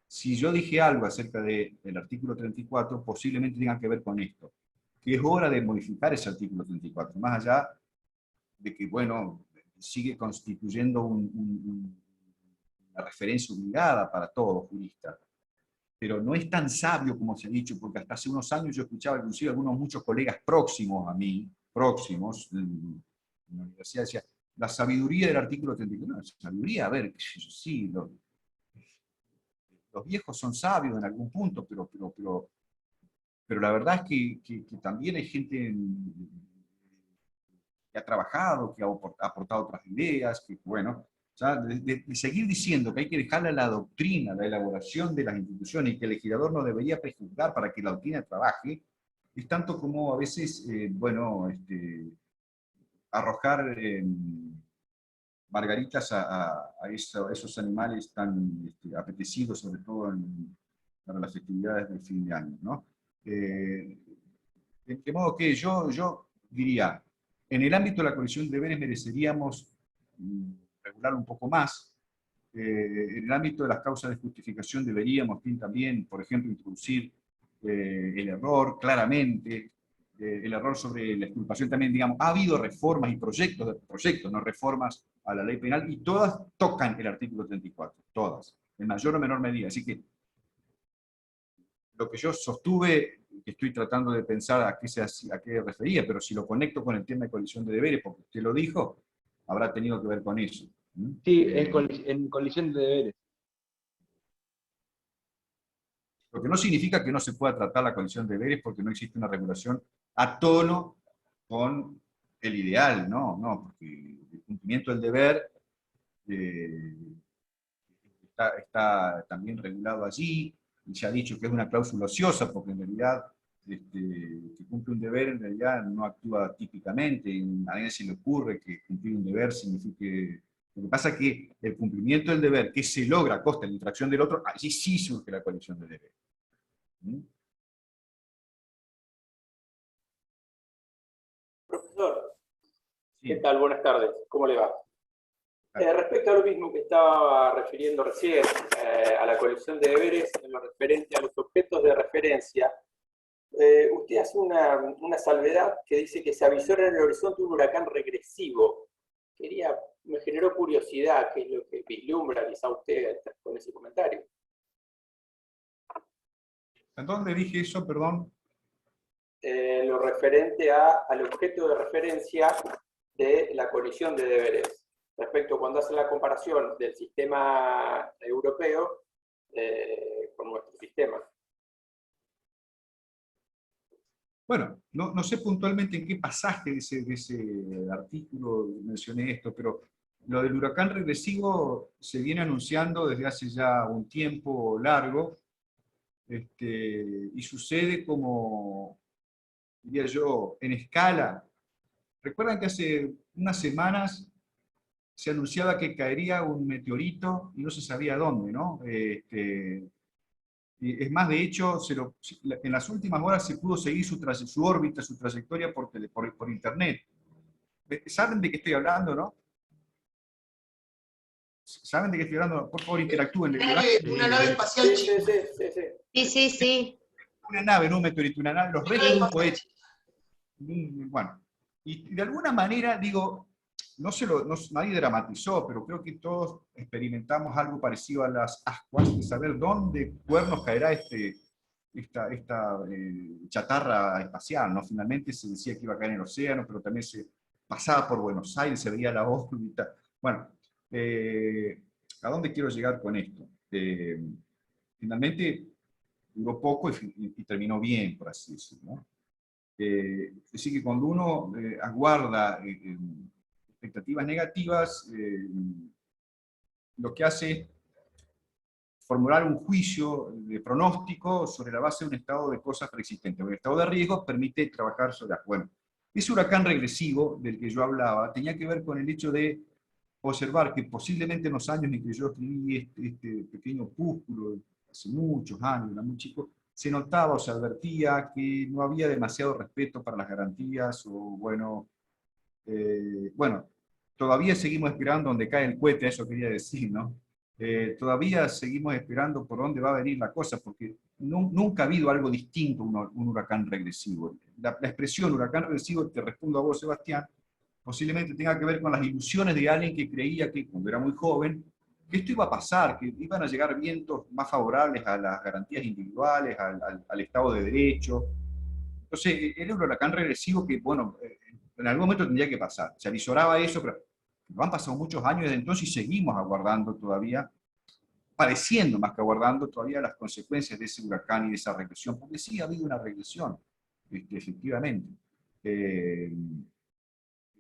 si yo dije algo acerca del artículo 34, posiblemente tenga que ver con esto, que es hora de modificar ese artículo 34, más allá de que, bueno, sigue constituyendo una referencia obligada para todo jurista, pero no es tan sabio como se ha dicho, porque hasta hace unos años yo escuchaba inclusive muchos colegas próximos a mí, próximos, en la universidad, decía, la sabiduría del artículo 34, no, sabiduría, a ver, sí, los viejos son sabios en algún punto, pero la verdad es que también hay gente que ha trabajado, que ha aportado otras ideas, que bueno, o sea, de seguir diciendo que hay que dejarle a la doctrina, la elaboración de las instituciones, y que el legislador no debería prejuzgar para que la doctrina trabaje, es tanto como a veces, bueno, arrojar margaritas a esos animales tan apetecidos, sobre todo para las festividades del fin de año, ¿no? De modo que yo diría, en el ámbito de la colisión de deberes mereceríamos regular un poco más. En el ámbito de las causas de justificación deberíamos también, por ejemplo, introducir el error claramente, el error sobre la exculpación también, digamos, ha habido reformas y proyectos, no reformas a la ley penal, y todas tocan el artículo 34, todas, en mayor o menor medida. Así que lo que yo sostuve, que estoy tratando de pensar a qué refería, pero si lo conecto con el tema de colisión de deberes, porque usted lo dijo, habrá tenido que ver con eso. Sí, en colisión de deberes. Lo que no significa que no se pueda tratar la colisión de deberes porque no existe una regulación a tono con el ideal, no, porque el cumplimiento del deber está también regulado allí, y se ha dicho que es una cláusula ociosa, porque en realidad que cumple un deber en realidad no actúa típicamente, a nadie se le ocurre que cumplir un deber signifique... Lo que pasa es que el cumplimiento del deber que se logra a costa de la infracción del otro, allí sí surge la colisión de deber. Profesor, Sí. ¿qué tal? Buenas tardes, ¿cómo le va? Respecto a lo mismo que estaba refiriendo recién, a la colección de deberes en lo referente a los objetos de referencia, usted hace una salvedad que dice que se avisora en el horizonte un huracán regresivo. Me generó curiosidad, qué es lo que vislumbra quizá usted con ese comentario. ¿En dónde dije eso, perdón? Lo referente al objeto de referencia de la colisión de deberes. respecto cuando hace la comparación del sistema europeo con nuestro sistema. Bueno, no sé puntualmente en qué pasaje de ese artículo mencioné esto, pero lo del huracán regresivo se viene anunciando desde hace ya un tiempo largo, y sucede como, diría yo, en escala. ¿Recuerdan que hace unas semanas se anunciaba que caería un meteorito y no se sabía dónde, ¿no? Y es más, de hecho, en las últimas horas se pudo seguir su órbita, su trayectoria por Internet. ¿Saben de qué estoy hablando, no? ¿Saben de qué estoy hablando? Por favor, interactúen. Una nave espacial Sí, chica. sí, sí, sí. Sí, sí, sí. Una nave, no un meteorito, una nave, los Una restos nave de un espacial cohete. chica. Bueno, y de alguna manera, digo, nadie dramatizó, pero creo que todos experimentamos algo parecido a las ascuas, de saber dónde cuernos caerá esta chatarra espacial, ¿no? Finalmente se decía que iba a caer en el océano, pero también se pasaba por Buenos Aires, se veía la órbita. Bueno, ¿a dónde quiero llegar con esto? Finalmente duró poco y terminó bien, por así decirlo, ¿no? Es decir, que cuando uno aguarda expectativas negativas, lo que hace es formular un juicio de pronóstico sobre la base de un estado de cosas preexistentes. Un estado de riesgo permite trabajar sobre... Bueno, ese huracán regresivo del que yo hablaba tenía que ver con el hecho de observar que posiblemente en los años en que yo escribí este pequeño opúsculo, hace muchos años, era muy chico, se notaba o se advertía que no había demasiado respeto para las garantías, o bueno, todavía seguimos esperando donde cae el cohete, eso quería decir, ¿no? Todavía seguimos esperando por dónde va a venir la cosa, porque nunca ha habido algo distinto a un huracán regresivo. La expresión huracán regresivo, te respondo a vos, Sebastián, posiblemente tenga que ver con las ilusiones de alguien que creía que, cuando era muy joven, que esto iba a pasar, que iban a llegar vientos más favorables a las garantías individuales, al Estado de Derecho. Entonces, era un huracán regresivo que, bueno, en algún momento tendría que pasar. Se avisoraba eso, pero han pasado muchos años desde entonces y seguimos aguardando todavía, padeciendo más que aguardando todavía las consecuencias de ese huracán y de esa regresión, porque sí ha habido una regresión, efectivamente.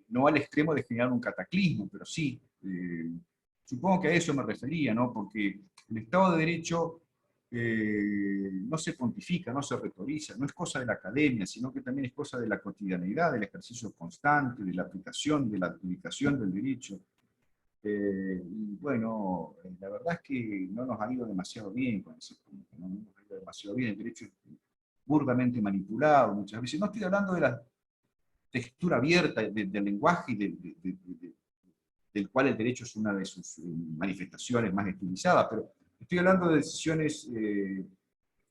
No al extremo de generar un cataclismo, pero sí. Supongo que a eso me refería, ¿no? Porque el Estado de Derecho no se pontifica, no se retoriza, no es cosa de la academia, sino que también es cosa de la cotidianeidad, del ejercicio constante, de la aplicación, de la adjudicación del derecho. Y bueno, la verdad es que no nos ha ido demasiado bien con ese punto, no nos ha ido demasiado bien, el derecho es burdamente manipulado muchas veces. No estoy hablando de la textura abierta del lenguaje y del cual el derecho es una de sus manifestaciones más estilizadas, pero estoy hablando de decisiones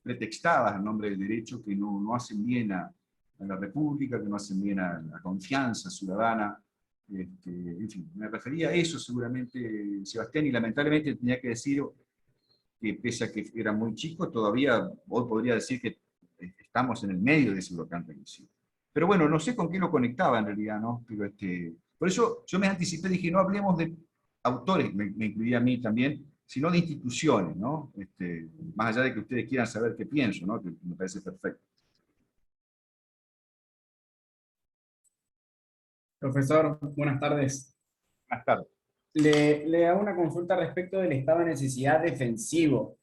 pretextadas en nombre del derecho que no hacen bien a la República, que no hacen bien a la confianza ciudadana. En fin, me refería a eso seguramente, Sebastián, y lamentablemente tenía que decir que pese a que era muy chico, todavía hoy podría decir que estamos en el medio de ese huracán regresivo. Pero bueno, no sé con qué lo conectaba en realidad, ¿no? Pero por eso yo me anticipé, dije, no hablemos de autores, me incluía a mí también, sino de instituciones, ¿no? Más allá de que ustedes quieran saber qué pienso, ¿no? Que me parece perfecto. Profesor, buenas tardes. Buenas tardes. Le hago una consulta respecto del estado de necesidad defensivo.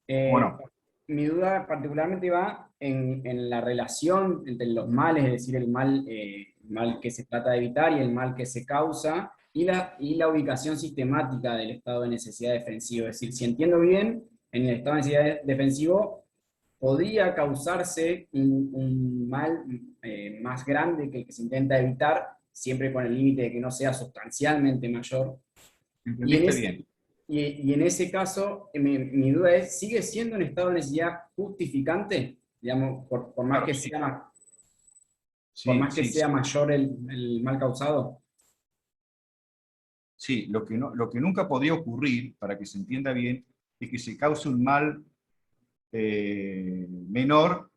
Bueno. Mi duda particularmente va en la relación entre los males, es decir, el mal que se trata de evitar y el mal que se causa, y la ubicación sistemática del estado de necesidad defensivo. Es decir, si entiendo bien, en el estado de necesidad defensivo podría causarse un mal más grande que el que se intenta evitar, siempre con el límite de que no sea sustancialmente mayor. Y en ese caso, mi duda es, ¿sigue siendo un estado de necesidad justificante? Digamos, por más claro, que sí. sea mayor el mal causado. Sí, lo que nunca podría ocurrir, para que se entienda bien, es que se cause un mal menor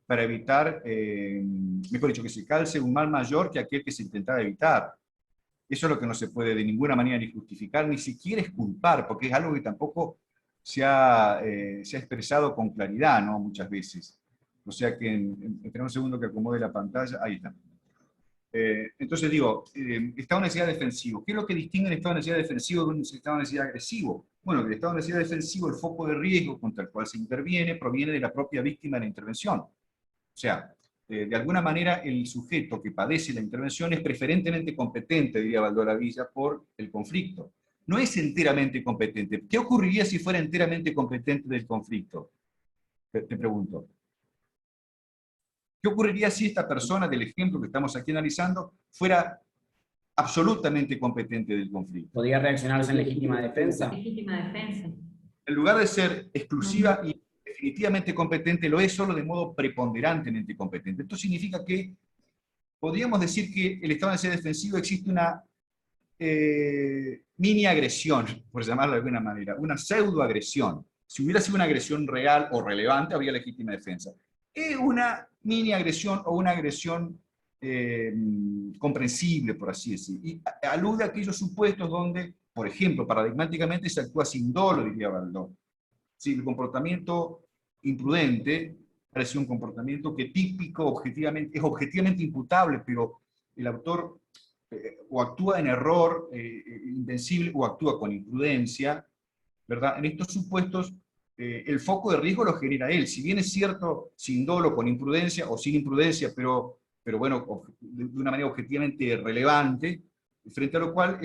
para evitar, mejor dicho, que se cause un mal mayor que aquel que se intentaba evitar. Eso es lo que no se puede de ninguna manera ni justificar, ni siquiera exculpar, porque es algo que tampoco se ha expresado con claridad, ¿no? Muchas veces. O sea que, espera un segundo que acomode la pantalla, ahí está. Entonces digo, estado de necesidad defensivo. ¿Qué es lo que distingue el estado de necesidad defensivo de un estado de necesidad agresivo? Bueno, el estado de necesidad defensivo, el foco de riesgo contra el cual se interviene, proviene de la propia víctima de la intervención. O sea, de alguna manera el sujeto que padece la intervención es preferentemente competente, diría Valdora Villa, por el conflicto. No es enteramente competente. ¿Qué ocurriría si fuera enteramente competente del conflicto? Te pregunto. ¿Qué ocurriría si esta persona del ejemplo que estamos aquí analizando fuera absolutamente competente del conflicto? ¿Podría reaccionarse en legítima defensa? Legítima defensa. En lugar de ser exclusiva y definitivamente competente, lo es solo de modo preponderantemente competente. Esto significa que podríamos decir que el estado de necesidad defensivo existe una mini agresión, por llamarlo de alguna manera, una pseudoagresión. Si hubiera sido una agresión real o relevante, habría legítima defensa. Es una mini agresión o una agresión comprensible, por así decir, y alude a aquellos supuestos donde, por ejemplo, paradigmáticamente se actúa sin dolo, diría Baldor. Sí, el comportamiento imprudente parece un comportamiento que típico, objetivamente, es objetivamente imputable, pero el autor o actúa en error invencible o actúa con imprudencia, ¿verdad? En estos supuestos, el foco de riesgo lo genera él. Si bien es cierto, sin dolo, con imprudencia o sin imprudencia, pero bueno, de una manera objetivamente relevante, frente a lo cual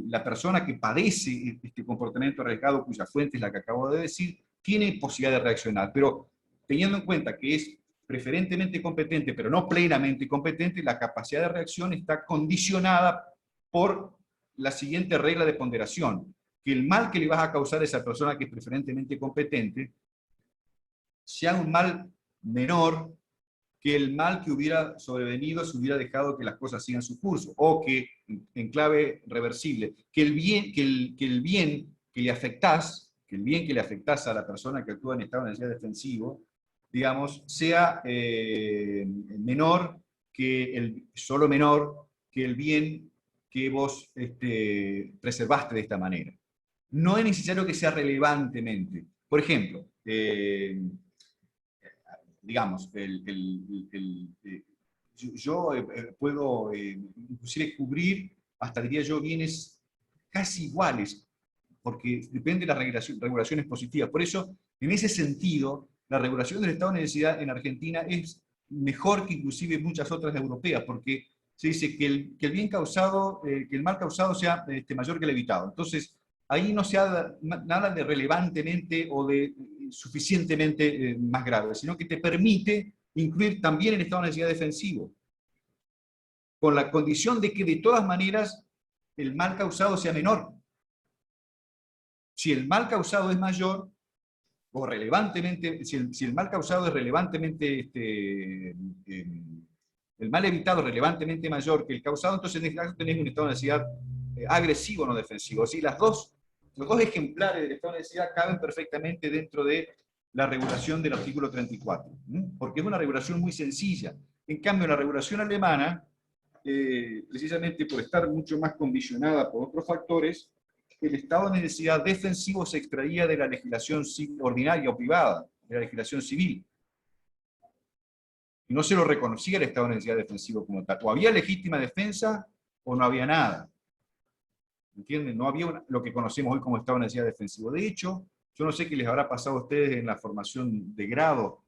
la persona que padece este comportamiento arriesgado, cuya fuente es la que acabo de decir, tiene posibilidad de reaccionar. Pero teniendo en cuenta que es preferentemente competente, pero no plenamente competente, la capacidad de reacción está condicionada por la siguiente regla de ponderación: que el mal que le vas a causar a esa persona que es preferentemente competente sea un mal menor que el mal que hubiera sobrevenido si hubiera dejado que las cosas sigan su curso, o que, en clave reversible, que el bien que le afectás a la persona que actúa en estado de necesidad defensivo, digamos, sea menor solo menor que el bien que vos preservaste de esta manera. No es necesario que sea relevantemente. Por ejemplo, digamos, yo puedo inclusive cubrir, hasta diría yo, bienes casi iguales, porque depende de las regulaciones positivas. Por eso, en ese sentido, la regulación del estado de necesidad en Argentina es mejor que inclusive muchas otras europeas, porque se dice que el bien causado, que el mal causado sea mayor que el evitado. Entonces, ahí no se habla nada de relevantemente o de suficientemente más grave, sino que te permite incluir también el estado de necesidad defensivo, con la condición de que de todas maneras el mal causado sea menor. Si el mal causado es mayor, o relevantemente, si el mal causado es relevantemente, el mal evitado es relevantemente mayor que el causado, entonces tenés un estado de necesidad agresivo, no defensivo. Así, los dos ejemplares del estado de necesidad caben perfectamente dentro de la regulación del artículo 34, porque es una regulación muy sencilla. En cambio, la regulación alemana, precisamente por estar mucho más condicionada por otros factores, el estado de necesidad defensivo se extraía de la legislación ordinaria o privada, de la legislación civil. Y no se lo reconocía el estado de necesidad defensivo como tal. O había legítima defensa o no había nada. ¿Entienden? No había lo que conocemos hoy como estado de necesidad defensivo. De hecho, yo no sé qué les habrá pasado a ustedes en la formación de grado.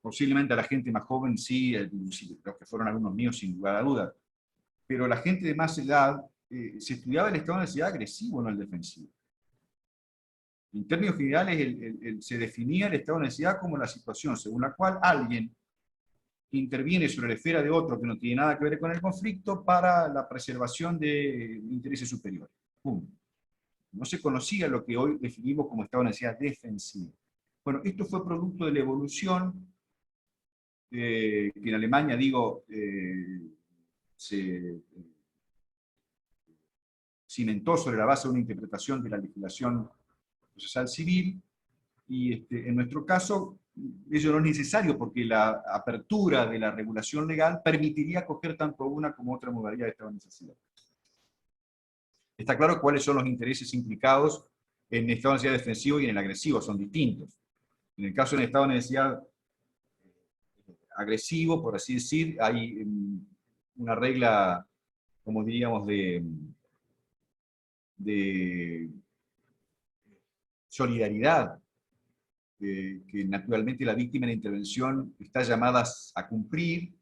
Posiblemente a la gente más joven sí, los que fueron alumnos míos sin lugar a duda. Pero la gente de más edad, se estudiaba el estado de necesidad agresivo, no el defensivo. En términos generales, se definía el estado de necesidad como la situación según la cual alguien interviene sobre la esfera de otro que no tiene nada que ver con el conflicto para la preservación de intereses superiores. Punto. No se conocía lo que hoy definimos como estado de necesidad defensivo. Bueno, esto fue producto de la evolución que en Alemania, digo, se cimentó sobre la base de una interpretación de la legislación procesal civil, y en nuestro caso ello no es necesario porque la apertura de la regulación legal permitiría acoger tanto una como otra modalidad de estado de necesidad. Está claro cuáles son los intereses implicados en el estado de necesidad defensivo y en el agresivo, son distintos. En el caso del estado de necesidad agresivo, por así decir, hay una regla, como diríamos, de solidaridad, que naturalmente la víctima de la intervención está llamada a cumplir,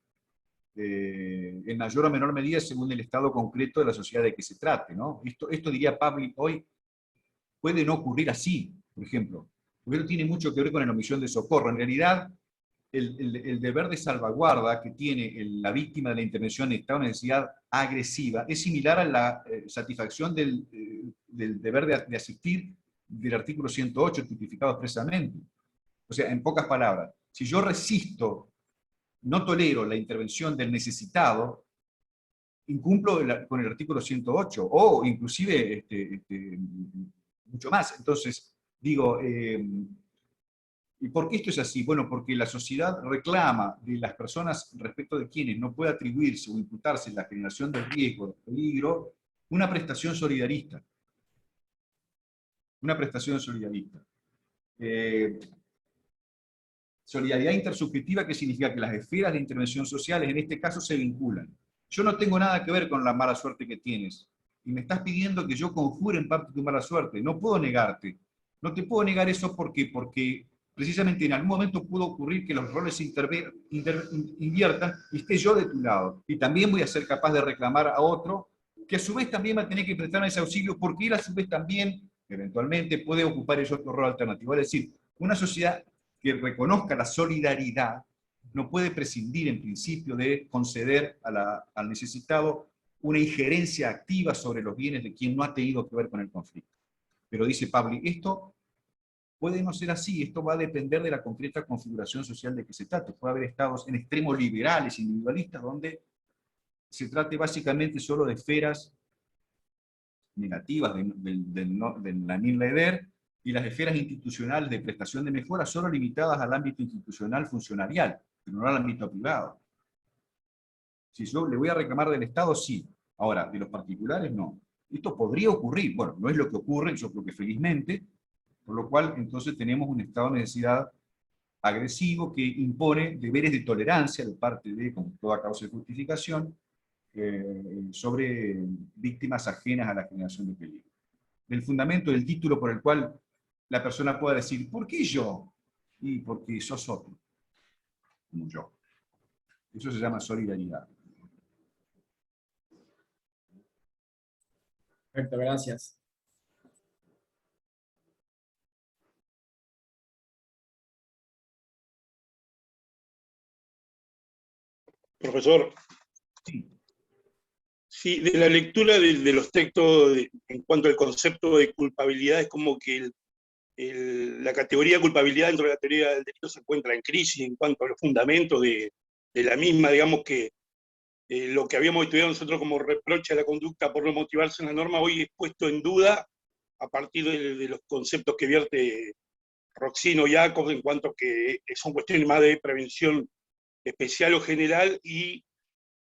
en mayor o menor medida según el estado concreto de la sociedad de que se trate, ¿no? Esto diría Pabli hoy, puede no ocurrir así, por ejemplo, porque no tiene mucho que ver con la omisión de socorro. En realidad, el deber de salvaguarda que tiene la víctima de la intervención en estado de necesidad agresiva es similar a la satisfacción del deber de asistir del artículo 108 tipificado expresamente. O sea, en pocas palabras, si yo resisto, no tolero la intervención del necesitado, incumplo con el artículo 108, o inclusive mucho más. Entonces, digo, ¿y por qué esto es así? Bueno, porque la sociedad reclama de las personas respecto de quienes no puede atribuirse o imputarse la generación del riesgo, del peligro, una prestación solidarista. Una prestación solidarista. Solidaridad intersubjetiva, que significa que las esferas de intervención sociales en este caso se vinculan. Yo no tengo nada que ver con la mala suerte que tienes, y me estás pidiendo que yo conjure en parte tu mala suerte. No puedo negarte. No te puedo negar eso porque precisamente en algún momento pudo ocurrir que los roles inviertan y esté yo de tu lado. Y también voy a ser capaz de reclamar a otro, que a su vez también va a tener que prestarme ese auxilio, porque él a su vez también, eventualmente, puede ocupar ese otro rol alternativo. Es decir, una sociedad que reconozca la solidaridad no puede prescindir en principio de conceder al necesitado una injerencia activa sobre los bienes de quien no ha tenido que ver con el conflicto. Pero dice Pabli, esto puede no ser así, esto va a depender de la concreta configuración social de que se trate. Puede haber estados en extremos liberales, individualistas, donde se trate básicamente solo de esferas negativas del Lanin Leder, y las esferas institucionales de prestación de mejora solo limitadas al ámbito institucional funcionarial, pero no al ámbito privado. Si yo le voy a reclamar del Estado, sí. Ahora, de los particulares, no. Esto podría ocurrir. Bueno, no es lo que ocurre, yo creo que felizmente, por lo cual entonces tenemos un estado de necesidad agresivo que impone deberes de tolerancia de parte de, como toda causa de justificación, sobre víctimas ajenas a la generación de peligro. El fundamento del título por el cual la persona pueda decir, ¿por qué yo? Y porque sos otro, como yo. Eso se llama solidaridad. Perfecto, gracias. Profesor, sí, de la lectura de los textos en cuanto al concepto de culpabilidad, es como que la categoría de culpabilidad dentro de la teoría del delito se encuentra en crisis en cuanto a los fundamentos de la misma, digamos que lo que habíamos estudiado nosotros como reproche a la conducta por no motivarse en la norma, hoy es puesto en duda a partir de los conceptos que vierte Roxino y Jacobs en cuanto que son cuestiones más de prevención especial o general y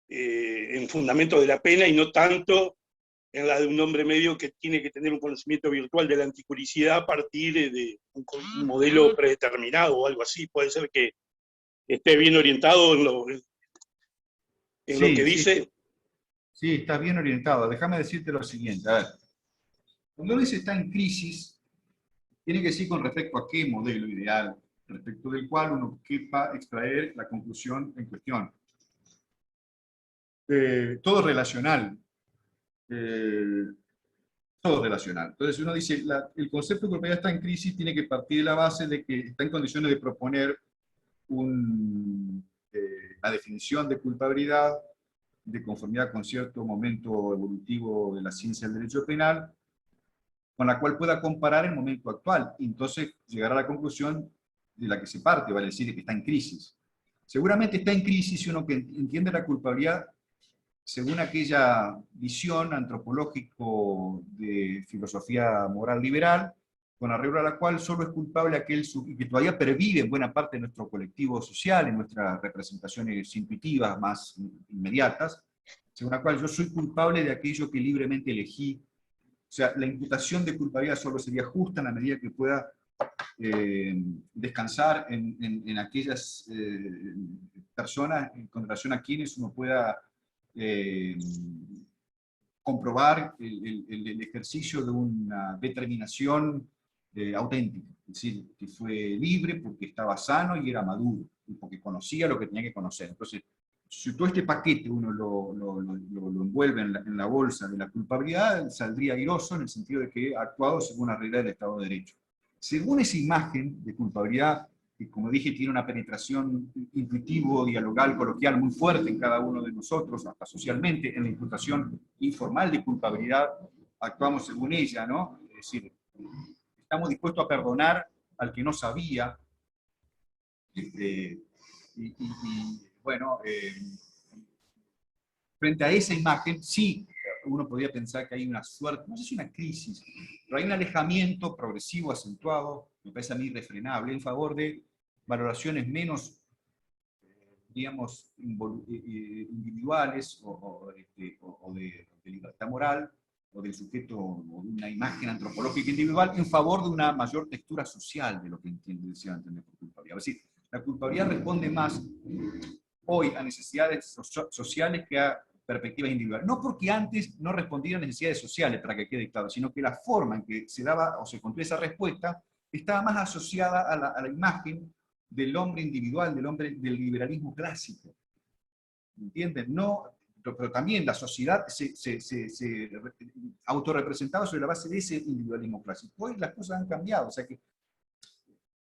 en fundamento de la pena y no tanto en la de un hombre medio que tiene que tener un conocimiento virtual de la anticuricidad a partir de un modelo predeterminado o algo así. Puede ser que esté bien orientado en lo que dice. Sí, está bien orientado. Déjame decirte lo siguiente. A ver, cuando uno dice está en crisis, tiene que decir con respecto a qué modelo ideal, respecto del cual uno quepa extraer la conclusión en cuestión. Todo es relacional. Todo relacional. Entonces uno dice, el concepto de culpabilidad está en crisis, tiene que partir de la base de que está en condiciones de proponer la definición de culpabilidad de conformidad con cierto momento evolutivo de la ciencia del derecho penal, con la cual pueda comparar el momento actual, y entonces llegar a la conclusión de la que se parte, vale decir que está en crisis. Seguramente está en crisis si uno que entiende la culpabilidad según aquella visión antropológico de filosofía moral liberal, con arreglo a la cual solo es culpable aquel que todavía pervive en buena parte de nuestro colectivo social, en nuestras representaciones intuitivas más inmediatas, según la cual yo soy culpable de aquello que libremente elegí. O sea, la imputación de culpabilidad solo sería justa en la medida que pueda descansar en aquellas personas con relación a quienes uno pueda comprobar el ejercicio de una determinación auténtica, es decir, que fue libre porque estaba sano y era maduro, y porque conocía lo que tenía que conocer. Entonces, si todo este paquete uno lo envuelve en la bolsa de la culpabilidad, saldría airoso en el sentido de que ha actuado según la regla del Estado de Derecho. Según esa imagen de culpabilidad, que como dije tiene una penetración intuitivo, dialogal, coloquial muy fuerte en cada uno de nosotros, hasta socialmente, en la imputación informal de culpabilidad, actuamos según ella, ¿no? Es decir, estamos dispuestos a perdonar al que no sabía, bueno, frente a esa imagen, sí, uno podría pensar que hay una suerte, no sé si una crisis, pero hay un alejamiento progresivo, acentuado, me parece a mí irrefrenable, en favor de valoraciones menos, digamos, individuales o de libertad moral, o del sujeto, o de una imagen antropológica individual, en favor de una mayor textura social de lo que desea entender por culpabilidad. Es decir, la culpabilidad responde más hoy a necesidades sociales que a perspectivas individuales. No porque antes no respondía a necesidades sociales, para que quede claro, sino que la forma en que se daba o se construía esa respuesta estaba más asociada a la imagen del hombre individual, del hombre del liberalismo clásico. ¿Entienden? No, pero también la sociedad se autorrepresentaba sobre la base de ese individualismo clásico. Hoy las cosas han cambiado, o sea que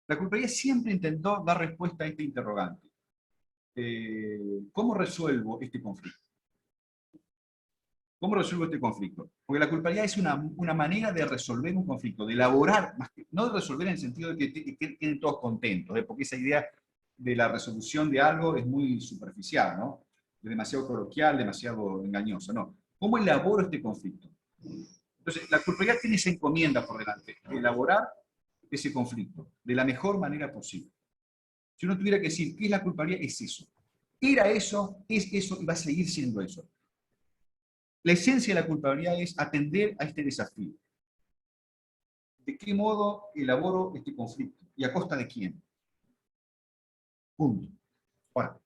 la culpabilidad siempre intentó dar respuesta a este interrogante. ¿Cómo resuelvo este conflicto? ¿Cómo resuelvo este conflicto? Porque la culpabilidad es una manera de resolver un conflicto, de elaborar, no de resolver en el sentido de que queden todos contentos, porque esa idea de la resolución de algo es muy superficial, ¿no? Es demasiado coloquial, demasiado engañosa, ¿no? ¿Cómo elaboro este conflicto? Entonces, la culpabilidad tiene esa encomienda por delante, elaborar ese conflicto de la mejor manera posible. Si uno tuviera que decir, ¿qué es la culpabilidad? Es eso. Era eso, es eso y va a seguir siendo eso. La esencia de la culpabilidad es atender a este desafío. ¿De qué modo elaboro este conflicto? ¿Y a costa de quién? Punto. Ahora,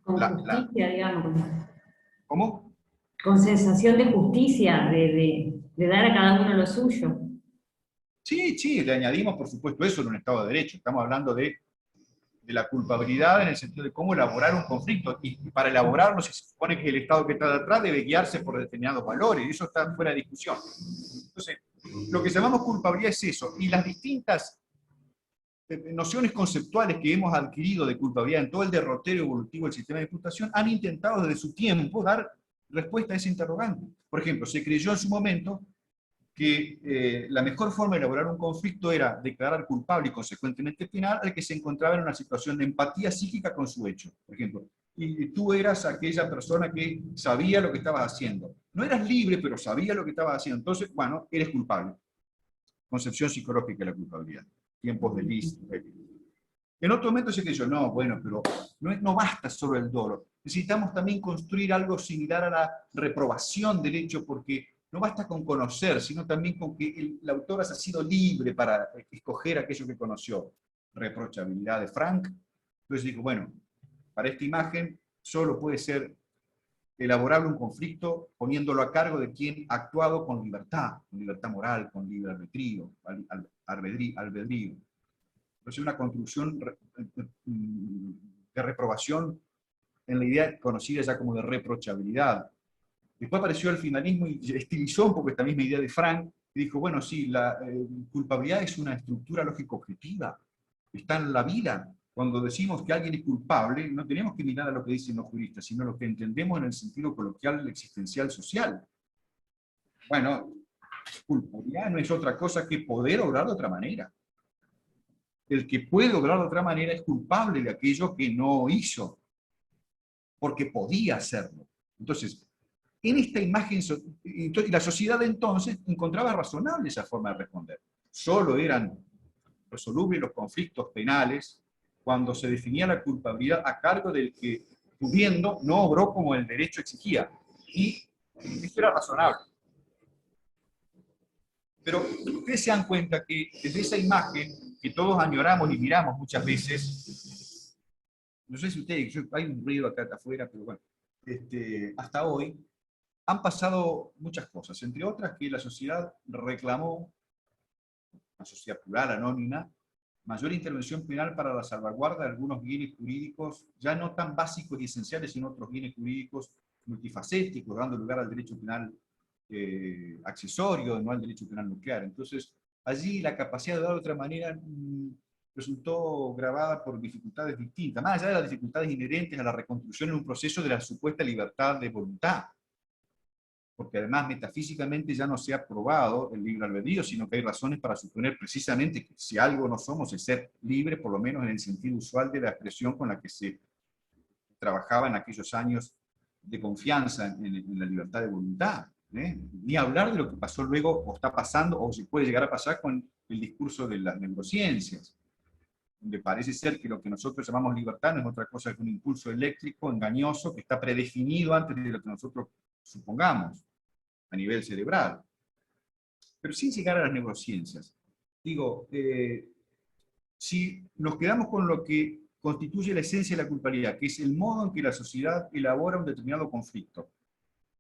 con justicia, digamos. ¿Cómo? Con sensación de justicia, de dar a cada uno lo suyo. Sí, sí, le añadimos, por supuesto, eso en un Estado de Derecho. Estamos hablando de la culpabilidad en el sentido de cómo elaborar un conflicto. Y para elaborarlo se supone que el Estado que está detrás debe guiarse por determinados valores, y eso está fuera de discusión. Entonces, lo que llamamos culpabilidad es eso, y las distintas nociones conceptuales que hemos adquirido de culpabilidad en todo el derrotero evolutivo del sistema de imputación han intentado desde su tiempo dar respuesta a ese interrogante. Por ejemplo, se creyó en su momento que la mejor forma de elaborar un conflicto era declarar culpable y consecuentemente penal al que se encontraba en una situación de empatía psíquica con su hecho. Por ejemplo, y tú eras aquella persona que sabía lo que estabas haciendo. No eras libre, pero sabía lo que estabas haciendo. Entonces, bueno, eres culpable. Concepción psicológica de la culpabilidad. Tiempos de Lis. En otro momento se creyó, no, bueno, pero no basta solo el dolo. Necesitamos también construir algo similar a la reprobación del hecho, porque no basta con conocer, sino también con que el autor haya sido libre para escoger aquello que conoció. Reprochabilidad de Frank. Entonces dijo, bueno, para esta imagen solo puede ser elaborable un conflicto poniéndolo a cargo de quien ha actuado con libertad moral, con libre albedrío. Entonces una construcción de reprobación en la idea conocida ya como de reprochabilidad. Después apareció el finalismo y estilizó un poco esta misma idea de Frank, y dijo, bueno, sí, la culpabilidad es una estructura lógico-objetiva, está en la vida. Cuando decimos que alguien es culpable, no tenemos que mirar a lo que dicen los juristas, sino lo que entendemos en el sentido coloquial, existencial, social. Bueno, culpabilidad no es otra cosa que poder obrar de otra manera. El que puede obrar de otra manera es culpable de aquello que no hizo, porque podía hacerlo. Entonces, en esta imagen, la sociedad de entonces encontraba razonable esa forma de responder. solo eran resolubles los conflictos penales cuando se definía la culpabilidad a cargo del que, pudiendo, no obró como el derecho exigía. Y esto era razonable. Pero ustedes se dan cuenta que desde esa imagen que todos añoramos y miramos muchas veces, no sé si ustedes, hay un ruido acá afuera, pero bueno, hasta hoy han pasado muchas cosas, entre otras que la sociedad reclamó, una sociedad plural, anónima, mayor intervención penal para la salvaguarda de algunos bienes jurídicos, ya no tan básicos y esenciales, sino otros bienes jurídicos multifacéticos, dando lugar al derecho penal accesorio, no al derecho penal nuclear. Entonces, allí la capacidad de dar de otra manera resultó grabada por dificultades distintas, más allá de las dificultades inherentes a la reconstrucción en un proceso de la supuesta libertad de voluntad. Porque además metafísicamente ya no se ha probado el libre albedrío, sino que hay razones para suponer precisamente que si algo no somos es ser libre, por lo menos en el sentido usual de la expresión con la que se trabajaba en aquellos años de confianza en la libertad de voluntad. Ni hablar de lo que pasó luego, o está pasando, o se puede llegar a pasar con el discurso de las neurociencias, donde parece ser que lo que nosotros llamamos libertad no es otra cosa que un impulso eléctrico engañoso que está predefinido antes de lo que nosotros supongamos, a nivel cerebral. Pero sin llegar a las neurociencias. Digo, si nos quedamos con lo que constituye la esencia de la culpabilidad, que es el modo en que la sociedad elabora un determinado conflicto.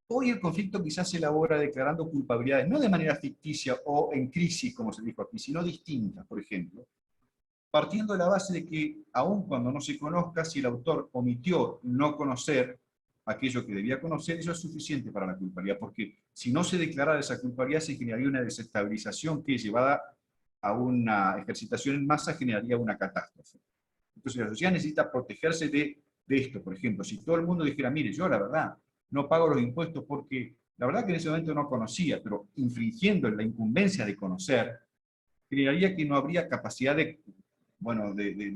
Hoy el conflicto quizás se elabora declarando culpabilidades, no de manera ficticia o en crisis, como se dijo aquí, sino distintas, por ejemplo, partiendo de la base de que, aun cuando no se conozca, si el autor omitió no conocer aquello que debía conocer, eso es suficiente para la culpabilidad, porque si no se declarara esa culpabilidad, se generaría una desestabilización que, llevada a una ejercitación en masa, generaría una catástrofe. Entonces la sociedad necesita protegerse de esto. Por ejemplo, si todo el mundo dijera, mire, yo la verdad no pago los impuestos porque la verdad que en ese momento no conocía, pero infringiendo la incumbencia de conocer, generaría que no habría capacidad de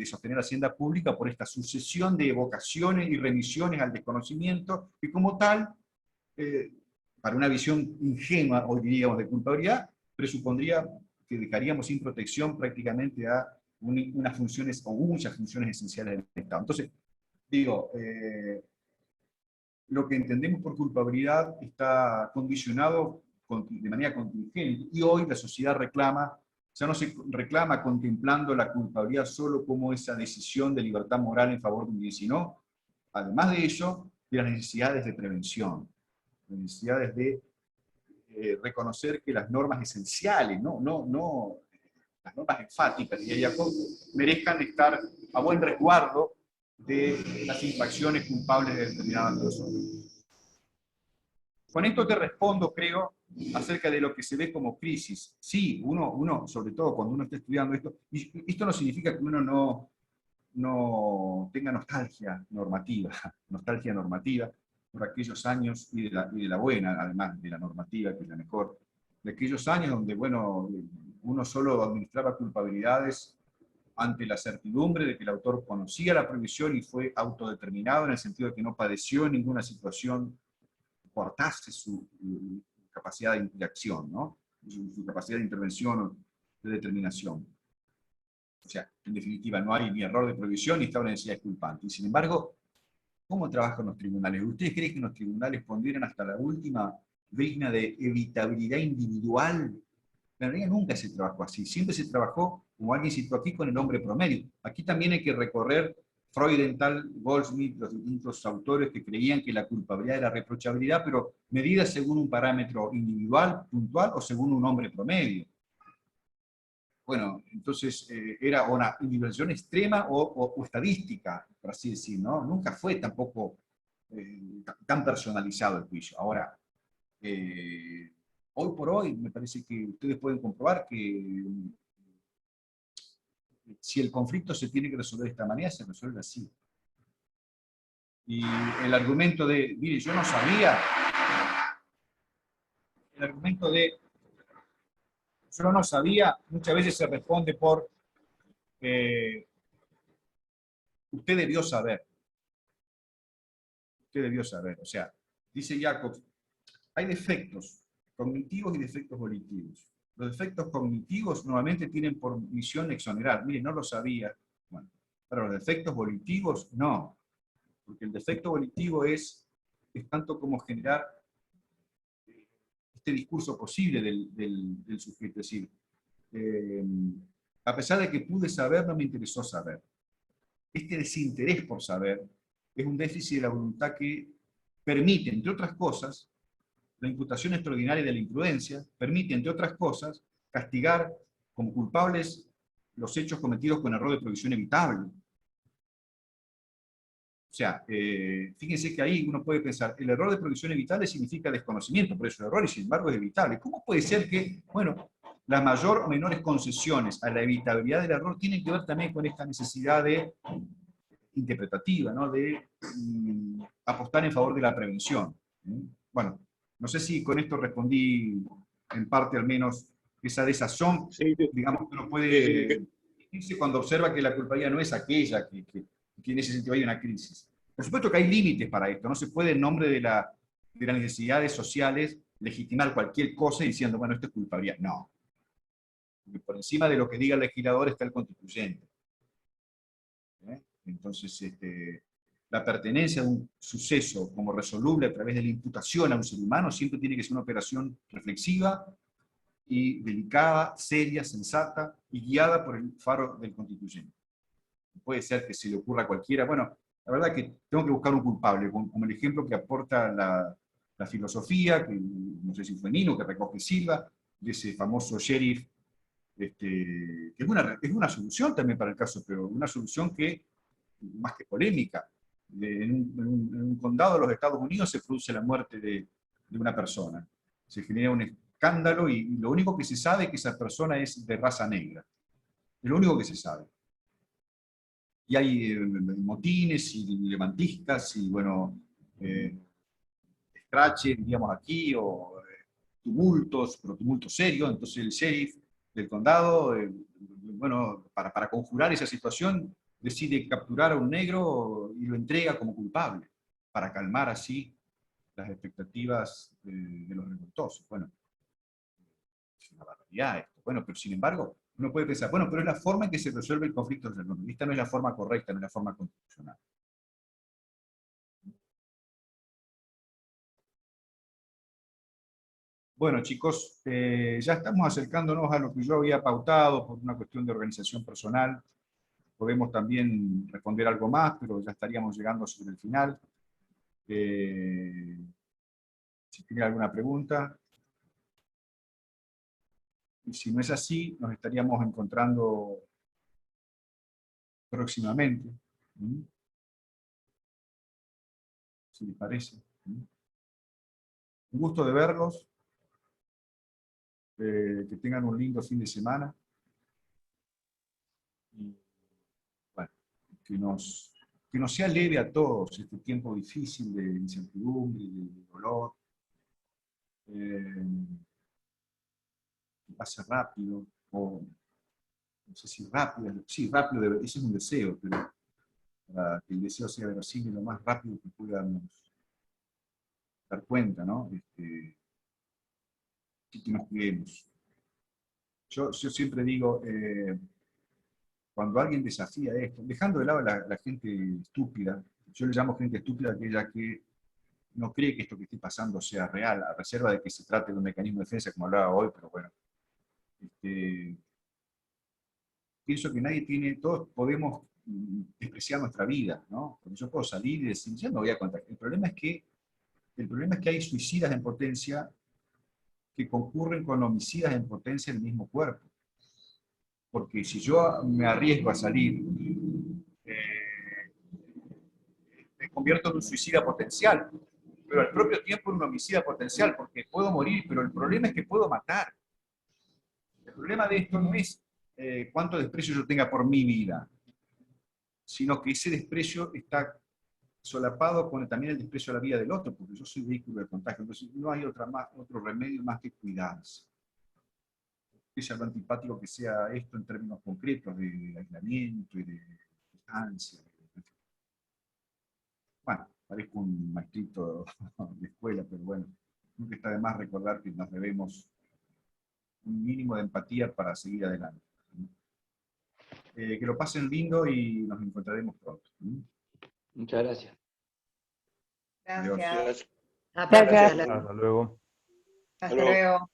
sostener hacienda pública por esta sucesión de evocaciones y remisiones al desconocimiento, que como tal, para una visión ingenua, hoy diríamos, de culpabilidad, presupondría que dejaríamos sin protección prácticamente a unas funciones o muchas funciones esenciales del Estado. Entonces, digo, lo que entendemos por culpabilidad está condicionado de manera contingente, y hoy la sociedad reclama, ya no se reclama contemplando la culpabilidad solo como esa decisión de libertad moral en favor de un bien, sino, además de ello, de las necesidades de prevención, las necesidades de reconocer que las normas esenciales, no las normas enfáticas, diría Jacob, merezcan estar a buen resguardo de las infracciones culpables de determinadas personas. Con esto te respondo, creo, acerca de lo que se ve como crisis. Sí, uno, sobre todo cuando uno está estudiando esto, y esto no significa que uno no tenga nostalgia normativa por aquellos años y de la buena, además de la normativa, que es la mejor, de aquellos años donde, bueno, uno solo administraba culpabilidades ante la certidumbre de que el autor conocía la prohibición y fue autodeterminado en el sentido de que no padeció en ninguna situación que cortase su capacidad de acción, ¿no? Su capacidad de intervención o de determinación. O sea, en definitiva, no hay ni error de prohibición ni está una necesidad culpante. Y sin embargo, ¿cómo trabajan los tribunales? ¿Ustedes creen que los tribunales pondieran hasta la última digna de evitabilidad individual? En realidad nunca se trabajó así. Siempre se trabajó, como alguien citó aquí, con el hombre promedio. Aquí también hay que recorrer Freudenthal, Goldsmith, los distintos autores que creían que la culpabilidad era reprochabilidad, pero medida según un parámetro individual, puntual, o según un hombre promedio. Bueno, entonces era una individualización extrema o estadística, por así decir, ¿no? Nunca fue tampoco tan personalizado el juicio. Ahora, hoy por hoy, me parece que ustedes pueden comprobar que si el conflicto se tiene que resolver de esta manera, se resuelve así. Y el argumento de, mire, yo no sabía, el argumento de yo no sabía, muchas veces se responde por usted debió saber. Usted debió saber. O sea, dice Jacobs, hay defectos cognitivos y defectos volitivos. Los defectos cognitivos normalmente tienen por misión exonerar. Mire, no lo sabía. Bueno, pero los defectos volitivos, no. Porque el defecto volitivo es tanto como generar este discurso posible del sujeto. Es decir, a pesar de que pude saber, no me interesó saber. Este desinterés por saber es un déficit de la voluntad que permite, entre otras cosas, la imputación extraordinaria de la imprudencia, permite, entre otras cosas, castigar como culpables los hechos cometidos con error de provisión evitable. O sea, fíjense que ahí uno puede pensar, el error de provisión evitable significa desconocimiento, por eso el error, y sin embargo es evitable. ¿Cómo puede ser que, bueno, las mayor o menores concesiones a la evitabilidad del error tienen que ver también con esta necesidad de interpretativa, ¿no? De apostar en favor de la prevención? Bueno, no sé si con esto respondí en parte al menos esa desazón, sí, digamos, que uno puede decirse cuando observa que la culpabilidad no es aquella que en ese sentido hay una crisis. Por supuesto que hay límites para esto, no se puede en nombre de las necesidades sociales legitimar cualquier cosa diciendo, bueno, esto es culpabilidad. No. Porque por encima de lo que diga el legislador está el constituyente. Entonces, la pertenencia a un suceso como resoluble a través de la imputación a un ser humano siempre tiene que ser una operación reflexiva y delicada, seria, sensata y guiada por el faro del constituyente. Puede ser que se le ocurra a cualquiera. Bueno, la verdad que tengo que buscar un culpable, como el ejemplo que aporta la filosofía, que no sé si fue Nino, que recoge Silva, de ese famoso sheriff, que es una solución también para el caso, pero una solución que, más que polémica, en un condado de los Estados Unidos se produce la muerte de una persona. Se genera un escándalo y lo único que se sabe es que esa persona es de raza negra. Es lo único que se sabe. Y hay motines y levantiscas y, bueno, scratches, digamos aquí, o tumultos, pero tumultos serios. Entonces el sheriff del condado, bueno, para conjurar esa situación, decide capturar a un negro y lo entrega como culpable, para calmar así las expectativas de los revoltosos. Bueno, es una barbaridad esto. Bueno, pero sin embargo, uno puede pensar, bueno, pero es la forma en que se resuelve el conflicto social. Esta no es la forma correcta, no es la forma constitucional. Bueno, chicos, ya estamos acercándonos a lo que yo había pautado por una cuestión de organización personal. Podemos también responder algo más, pero ya estaríamos llegando sobre el final. Si tienen alguna pregunta. Y si no es así, nos estaríamos encontrando próximamente. Si les parece. Un gusto de verlos. Que tengan un lindo fin de semana. Y, bueno, que nos sea leve a todos este tiempo difícil de incertidumbre, de dolor. Que pase rápido, o no sé si rápido, sí, rápido, ese es un deseo, pero para que el deseo sea verosímil lo más rápido que podamos dar cuenta, ¿no? Que nos cuidemos. Yo siempre digo, cuando alguien desafía esto, dejando de lado la gente estúpida, yo le llamo gente estúpida a aquella que no cree que esto que esté pasando sea real, a reserva de que se trate de un mecanismo de defensa, como hablaba hoy, pero bueno. Pienso que nadie tiene, todos podemos despreciar nuestra vida, ¿no? Porque yo puedo salir y decir, ya me voy a contar. El problema es que hay suicidas en potencia que concurren con homicidas en potencia en el mismo cuerpo. Porque si yo me arriesgo a salir, me convierto en un suicida potencial, pero al propio tiempo en un homicida potencial, porque puedo morir, pero el problema es que puedo matar. El problema de esto no es cuánto desprecio yo tenga por mi vida, sino que ese desprecio está solapado con también el desprecio a la vida del otro, porque yo soy vehículo de contagio. Entonces no hay otro remedio más que cuidarse. Es algo antipático que sea esto en términos concretos de aislamiento y de distancia. Bueno, parezco un maestrito de escuela, pero bueno, nunca está de más recordar que nos debemos un mínimo de empatía para seguir adelante. Que lo pasen lindo y nos encontraremos pronto. Muchas gracias. Gracias. Gracias. Gracias. Hasta luego. Hasta luego.